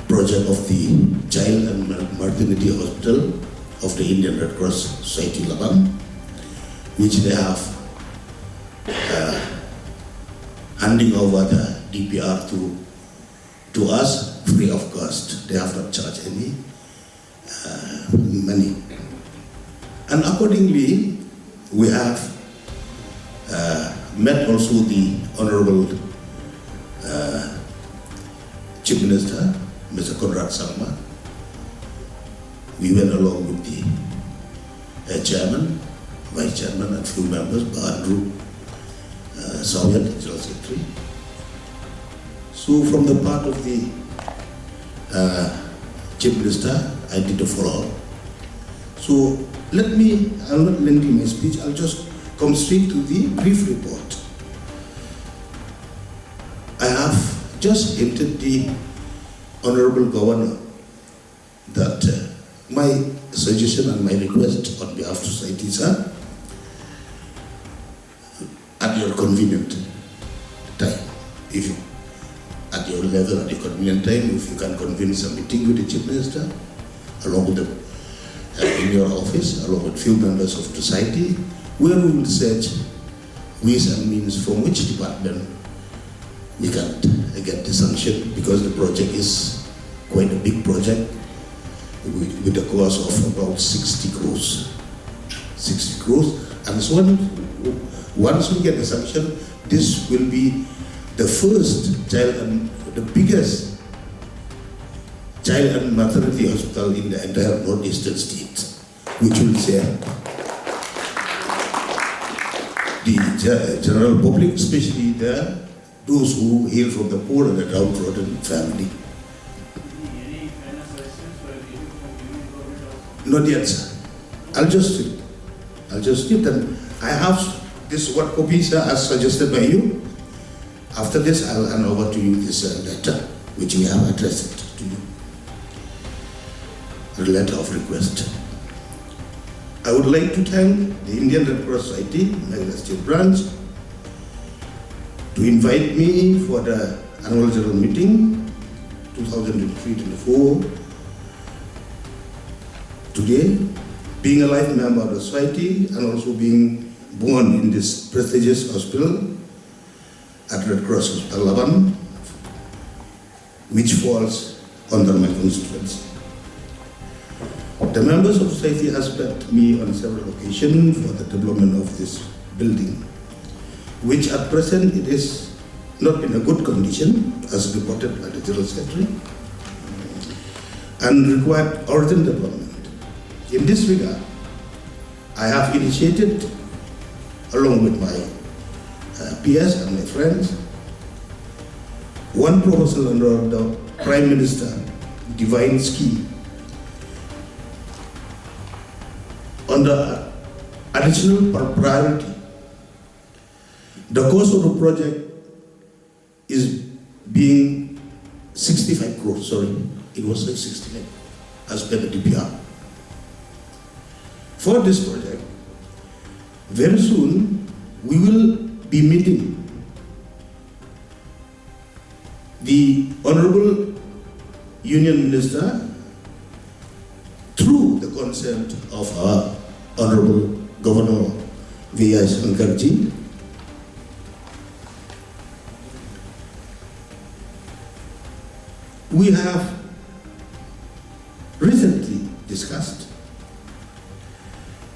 H: project of the Child and Maternity Hospital of the Indian Red Cross Society Labang, which they have handing over the DPR to us free of cost. They have not charged any money. And accordingly, we have met also the Honorable Chief Minister, Mr. Conrad Sangma. We went along with the Chairman, Vice Chairman, and few members, Andrew Soviet, General Secretary. So from the part of the Chief Minister, I did a follow-up. So I'll not lengthen my speech, I'll just come straight to the brief report. I have just hinted the Honorable Governor that my suggestion and my request on behalf of society is at your convenient time. If you, at your level, at your convenient time, if you can convince a meeting with the Chief Minister, along with in your office, along with few members of society, where we will search ways and means from which department we can get the sanction, because the project is quite a big project with a cost of about 60 crores. 60 crores. And so once we get the sanction, this will be the first child and the biggest child and maternity hospital in the entire northeastern states, which will serve the general public, especially those who hail from the poor and the downtrodden family.
E: Any kind of suggestions for review from union government?
H: Not yet, sir. I'll just sit and I have this what copies as suggested by you. After this, I'll hand over to you this letter, which we have addressed to you. A letter of request. I would like to thank the Indian Red Cross Society, Meghalaya State Branch, to invite me for the annual general meeting 2023-24. Today, being a life member of the society and also being born in this prestigious hospital at Red Cross Hospital Laban, which falls under my constituency. The members of society have met me on several occasions for the development of this building, which at present it is not in a good condition, as reported by the General Secretary, and required urgent development. In this regard, I have initiated, along with my peers and my friends, one proposal under the Prime Minister Divine Scheme under additional priority. The cost of the project is being 65 crores, sorry, it was like 69 as per the DPR. For this project, very soon we will be meeting the Honorable Union Minister through the consent of our Honorable Governor V.I. Shankarji. We have recently discussed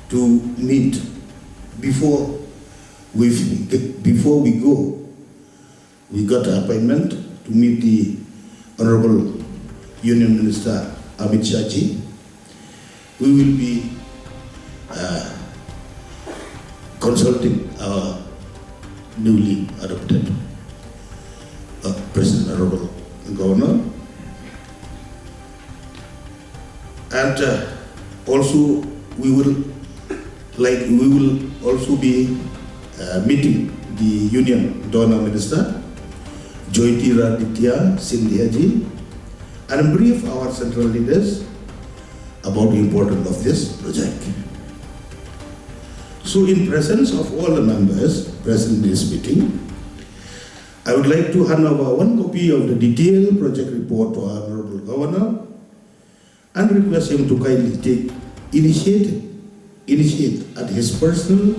H: to meet before we go. We got an appointment to meet the Honorable Union Minister Amit Shah ji. We will be consulting our newly adopted President Honorable Governor, and also we will also be meeting the Union Donor Minister Jyotiraditya Scindia ji and brief our central leaders about the importance of this project. So in presence of all the members present in this meeting, I would like to hand over one copy of the detailed project report to our Honorable Governor and request him to kindly initiate at his personal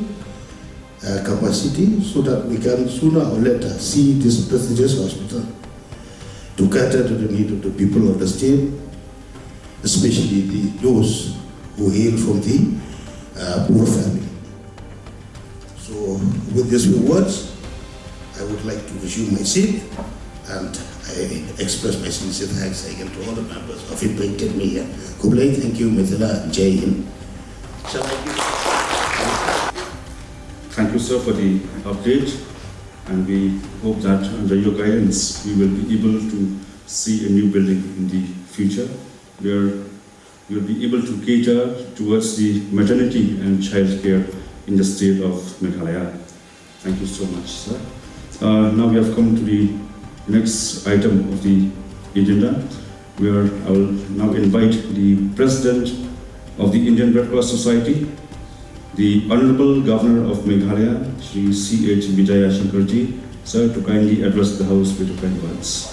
H: capacity so that we can sooner or later see this prestigious hospital to cater to the need of the people of the state, especially those who hail from the poor family. So with these few words, I would like to resume my seat, and I express my sincere thanks again to all the members of invited me here. Kublai, thank you, Mithila, Jai Hind.
B: Thank you, sir, for the update. and we hope that under your guidance we will be able to see a new building in the future where we will be able to cater towards the maternity and child care in the state of Meghalaya. Thank you so much, sir. Now we have come to the next item of the agenda, where I will now invite the President of the Indian Red Cross Society, the Honorable Governor of Meghalaya, Shri C.H. Vijaya Shankarji, sir, to kindly address the House with a kind words.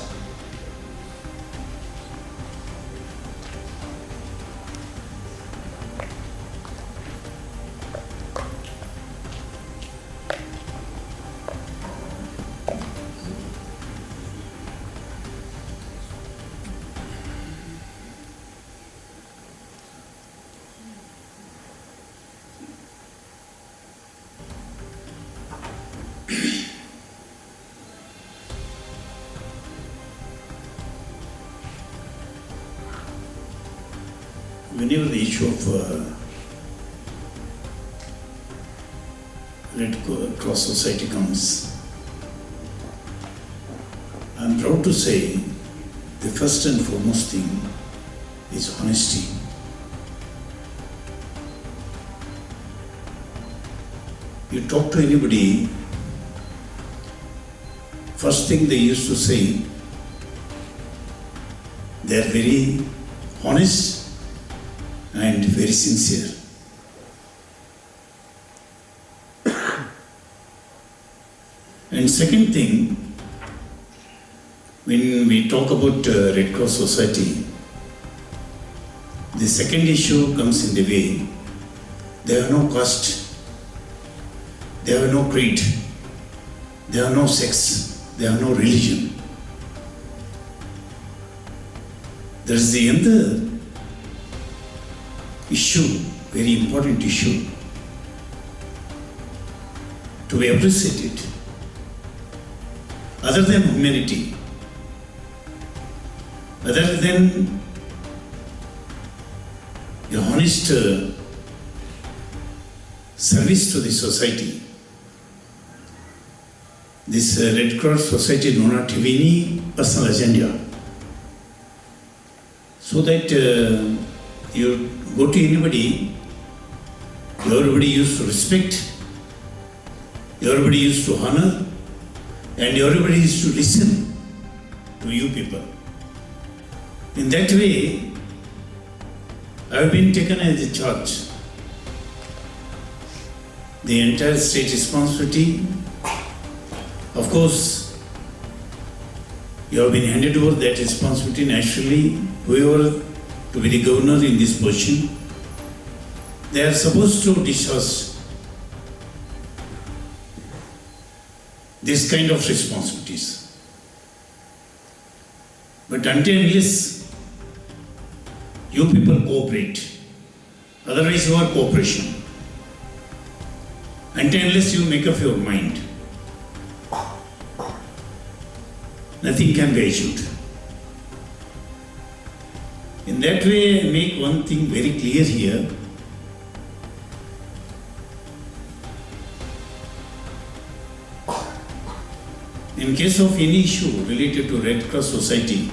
I: Whenever the issue of Red Cross Society comes, I'm proud to say the first and foremost thing is honesty. You talk to anybody, first thing they used to say, they are very honest and very sincere. And second thing, when we talk about Red Cross Society, the second issue comes in the way, there are no caste, there are no creed, there are no sex, there are no religion. There is the other issue, very important issue, to be appreciated. Other than humanity, other than a honest service to the society, this Red Cross Society do not have any personal agenda. So that you go to anybody, everybody used to respect, everybody used to honor, and everybody used to listen to you people. In that way, I have been taken as a charge. The entire state responsibility, of course, you have been handed over that responsibility naturally. Whoever to be the governor in this position, they are supposed to discharge this kind of responsibilities. But until unless you people cooperate, otherwise you are cooperation. Until unless you make up your mind, nothing can be achieved. In that way, I make one thing very clear here. In case of any issue related to Red Cross Society,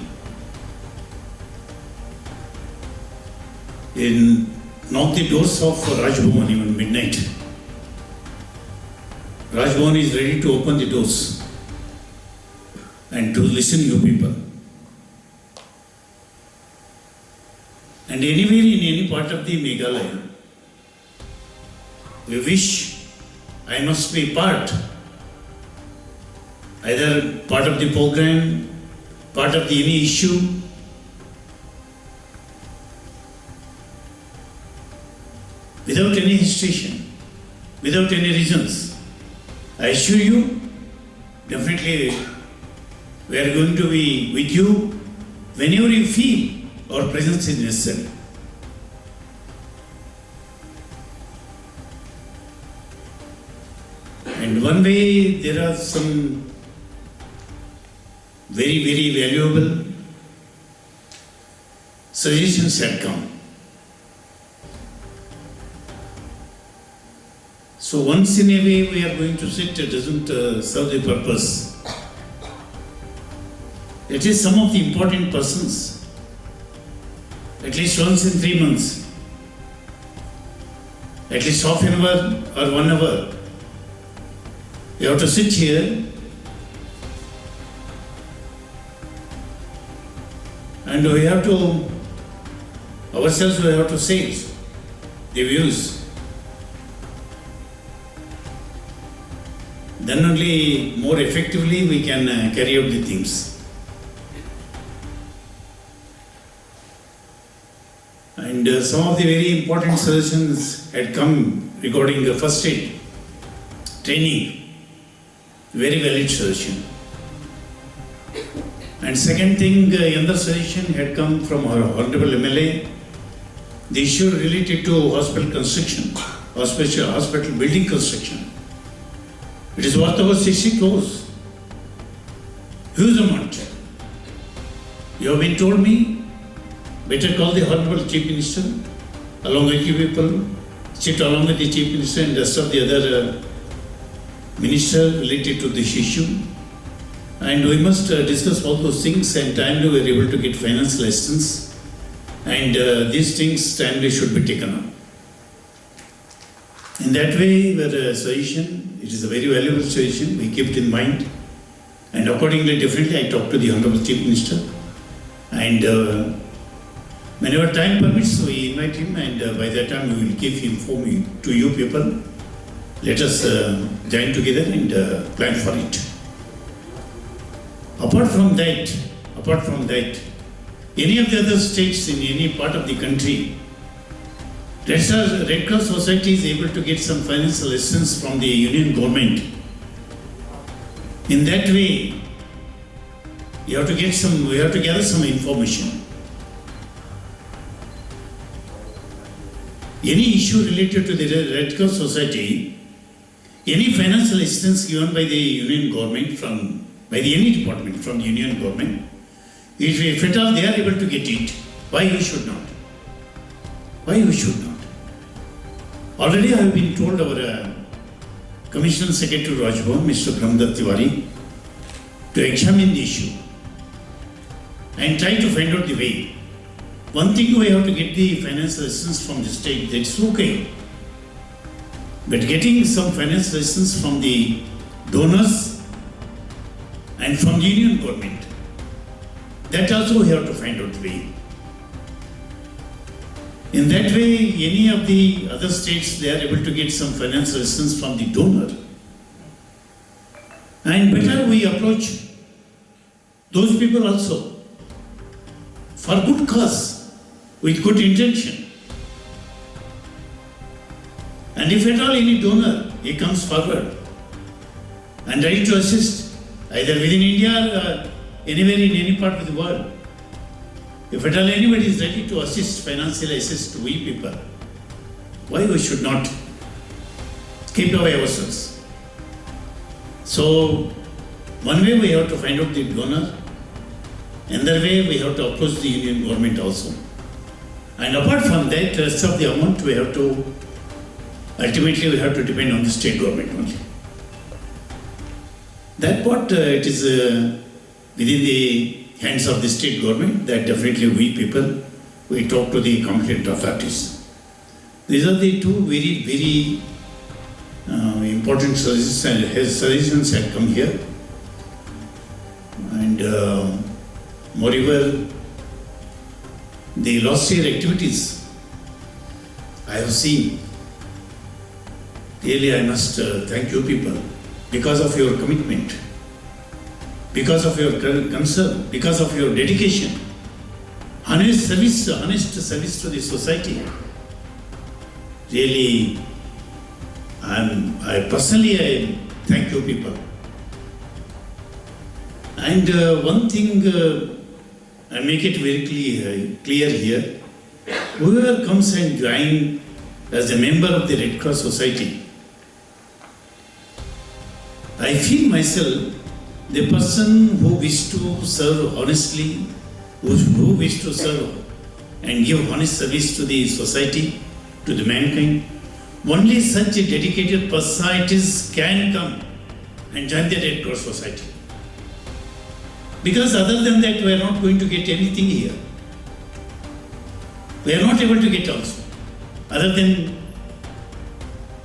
I: knock the doors of Raj Bhavan even midnight. Raj Bhavan is ready to open the doors and to listen to you people. And anywhere in any part of the Meghalaya, we wish I must be part, either part of the program, part of the any issue. Without any hesitation, without any reasons. I assure you, definitely we are going to be with you whenever you feel our presence is necessary. And one way there are some very, very valuable suggestions had come. So once in a way we are going to sit, it doesn't serve the purpose. It is some of the important persons, at least once in 3 months, at least half an hour or 1 hour. You have to sit here and we have to, ourselves we have to say the views. Then only more effectively we can carry out the things. And some of the very important suggestions had come regarding the first aid training. Very valid suggestion. And second thing, another suggestion had come from our Honorable MLA, the issue related to hospital construction, hospital building construction. It is worth over 60 crores. Huge amount. You have been told me, better call the Honorable Chief Minister, along with you people, sit along with the Chief Minister and rest of the other minister related to this issue. And we must discuss all those things, and timely we are able to get financial assistance, and these things timely should be taken up. In that way, our suggestion, it is a very valuable suggestion, we keep it in mind, and accordingly, definitely I talk to the Honorable Chief Minister, and whenever time permits, we invite him, and by that time we will give inform to you people. Let us join together and plan for it. Apart from that, any of the other states in any part of the country, Red Cross Society is able to get some financial assistance from the union government. In that way, we have to gather some information. Any issue related to the Red Cross Society, any financial assistance given by the union government by any department from the union government, if at all they are able to get it, why we should not? Why we should not? Already I have been told our Commissioner Secretary Rajbhavan, Mr. Brahmadatta Tiwari, to examine the issue and try to find out the way. One thing we have to get the financial assistance from the state, that's okay. But getting some financial assistance from the donors and from the union government, that also we have to find out the way. In that way, any of the other states, they are able to get some financial assistance from the donor. And better we approach those people also for good cause, with good intention. And if at all any donor, he comes forward and ready to assist, either within India or anywhere in any part of the world. If at all anybody is ready to assist, financially assist we people, why we should not keep away ourselves? So, one way we have to find out the donor, another way we have to approach the union government also. And apart from that, the rest of the amount we have to, ultimately we have to depend on the state government only. That part, it is within the hands of the state government, that definitely we people, we talk to the competent authorities. These are the two very, very important suggestions had come here. And moreover, the last year activities I have seen. Really, I must thank you people because of your commitment, because of your concern, because of your dedication, honest service to the society. Really, I personally thank you people. And one thing, I make it very clear here. Whoever comes and joins as a member of the Red Cross Society, I feel myself the person who wishes to serve honestly, who wishes to serve and give honest service to the society, to the mankind, Only such dedicated personalities can come and join the Red Cross Society. Because other than that, we are not going to get anything here. We are not able to get also. Other than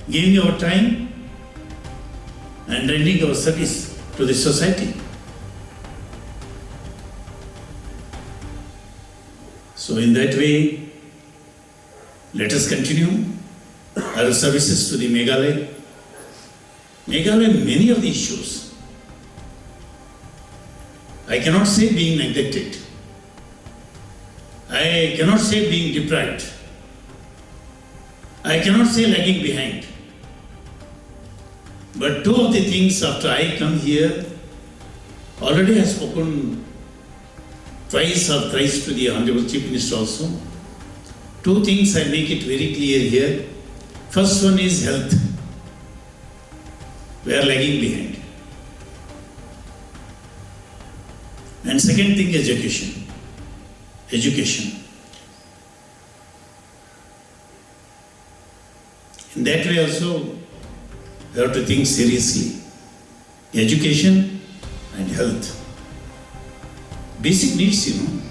I: giving our time and rendering our service to the society. So in that way, let us continue our services to the Meghalaya. Meghalaya, many of the issues, I cannot say being neglected. I cannot say being deprived. I cannot say lagging behind. But two of the things after I come here, already I have spoken twice or thrice to the Honorable Chief Minister also. Two things I make it very clear here. First one is health. We are lagging behind. And second thing, education. Education. In that way also, we have to think seriously. Education and health. Basic needs, you know.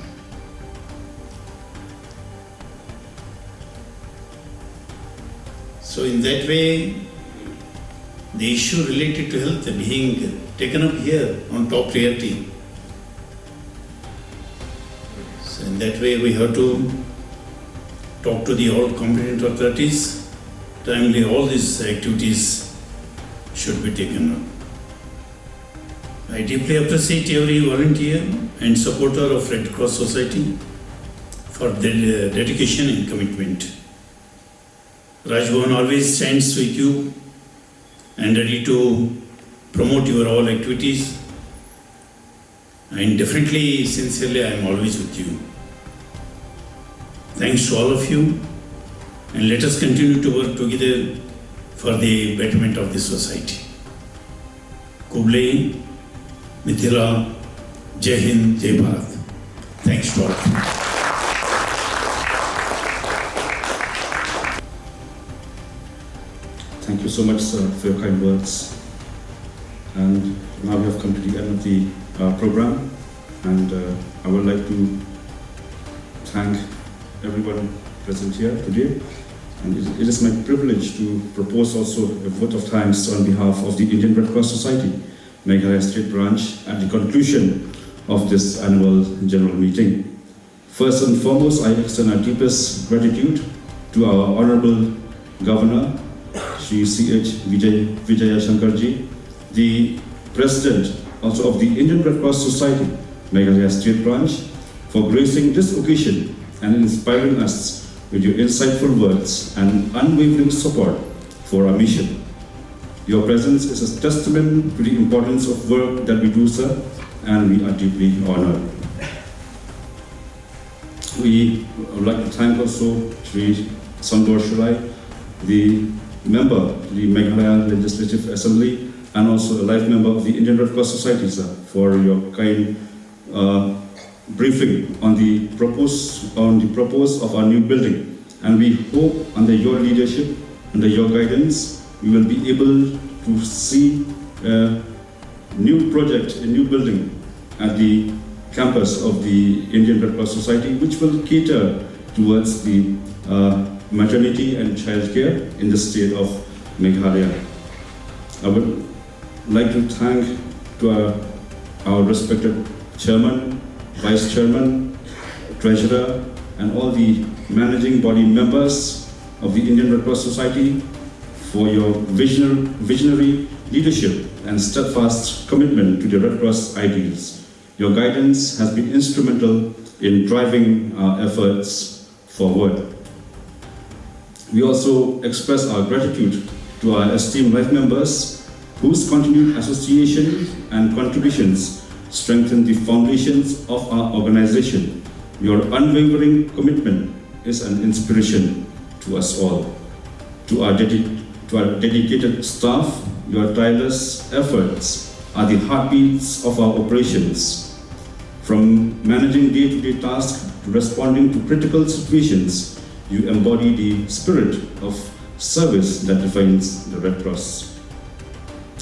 I: So in that way, the issue related to health being taken up here on top priority. So in that way, we have to talk to the all competent authorities. Timely, all these activities should be taken up. I deeply appreciate every volunteer and supporter of Red Cross Society for their dedication and commitment. Rajbhavan always stands with you and ready to promote your all activities. And definitely, sincerely, I am always with you. Thanks to all of you, and let us continue to work together for the betterment of the society. Kublai, Mithila, Jai Hind, Jai Bharat. Thanks to all of you.
B: Thank you so much, sir, for your kind words. And now we have come to the end of the program, and I would like to thank everyone present here today. And it is my privilege to propose also a vote of thanks on behalf of the Indian Red Cross Society, Meghalaya State Branch, at the conclusion of this annual general meeting. First and foremost, I extend our deepest gratitude to our Honorable Governor, Shri C.H. Vijaya Shankarji, the President also of the Indian Red Cross Society, Meghalaya State Branch, for gracing this occasion and inspiring us with your insightful words and unwavering support for our mission. Your presence is a testament to the importance of work that we do, sir, and we are deeply honored. We would like to thank also Shri Sandor Shurai, the member of the Meghalaya Legislative Assembly and also a life member of the Indian Red Cross Society, sir, for your kind briefing on the propose of our new building. And we hope under your leadership, under your guidance, we will be able to see a new project, a new building at the campus of the Indian Red Cross Society, which will cater towards the maternity and childcare in the state of Meghalaya. I would like to thank our respected chairman, vice chairman, treasurer, and all the managing body members of the Indian Red Cross Society for your visionary leadership and steadfast commitment to the Red Cross ideals. Your guidance has been instrumental in driving our efforts forward. We also express our gratitude to our esteemed life members whose continued association and contributions strengthen the foundations of our organization. Your unwavering commitment is an inspiration to us all. To our dedicated staff, your tireless efforts are the heartbeats of our operations. From managing day-to-day tasks to responding to critical situations, you embody the spirit of service that defines the Red Cross.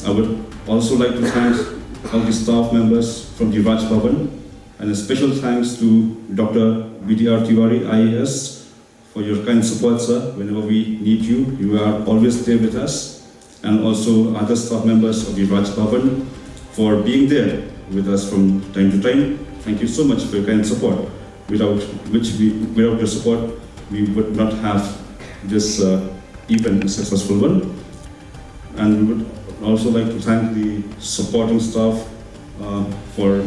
B: I would also like to thank all the staff members from the Raj Bhavan, and a special thanks to Dr. BDR Tiwari, IAS, for your kind support, sir. Whenever we need you, you are always there with us. And also other staff members of the Raj Bhavan for being there with us from time to time. Thank you so much for your kind support, without your support, we would not have this even a successful one. And we would also like to thank the supporting staff for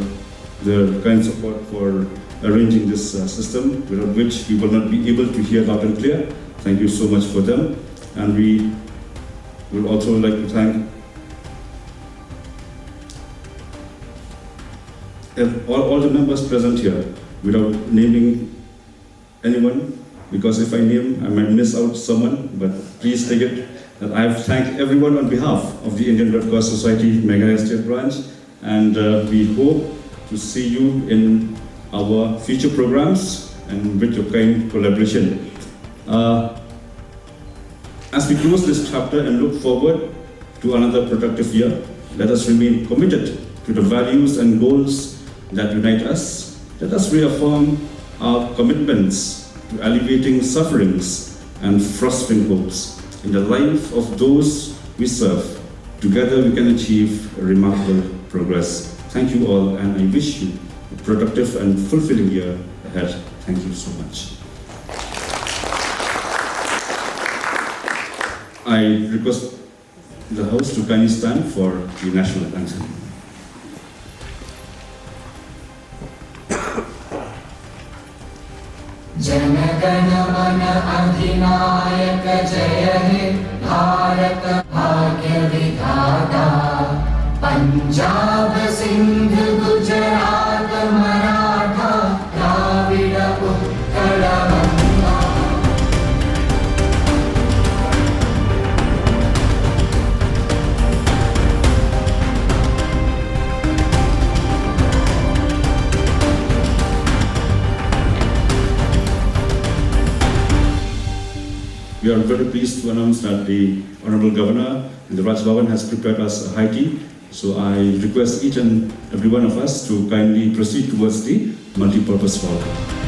B: their kind support for arranging this system, without which we will not be able to hear loud and clear. Thank you so much for them. And we would also like to thank all the members present here, without naming anyone, because if I name, I might miss out someone, but please take it that I have thanked everyone on behalf of the Indian Red Cross Society Meghalaya State Branch, and we hope to see you in our future programs and with your kind collaboration. As we close this chapter and look forward to another productive year, let us remain committed to the values and goals that unite us. Let us reaffirm our commitments to alleviating sufferings and fostering hopes in the life of those we serve. Together we can achieve remarkable progress. Thank you all, and I wish you a productive and fulfilling year ahead. Thank you so much. I request the host to kindly stand for the national anthem.
A: Jana Gana मन अधिनायक जय हे भारत भाग्य विधाता Punjab Sindh Gujarat Maratha Dravid Utkal Ganga.
B: We are very pleased to announce that the Honorable Governor and the Raj Bhavan has prepared us a high tea. So I request each and every one of us to kindly proceed towards the multi-purpose hall.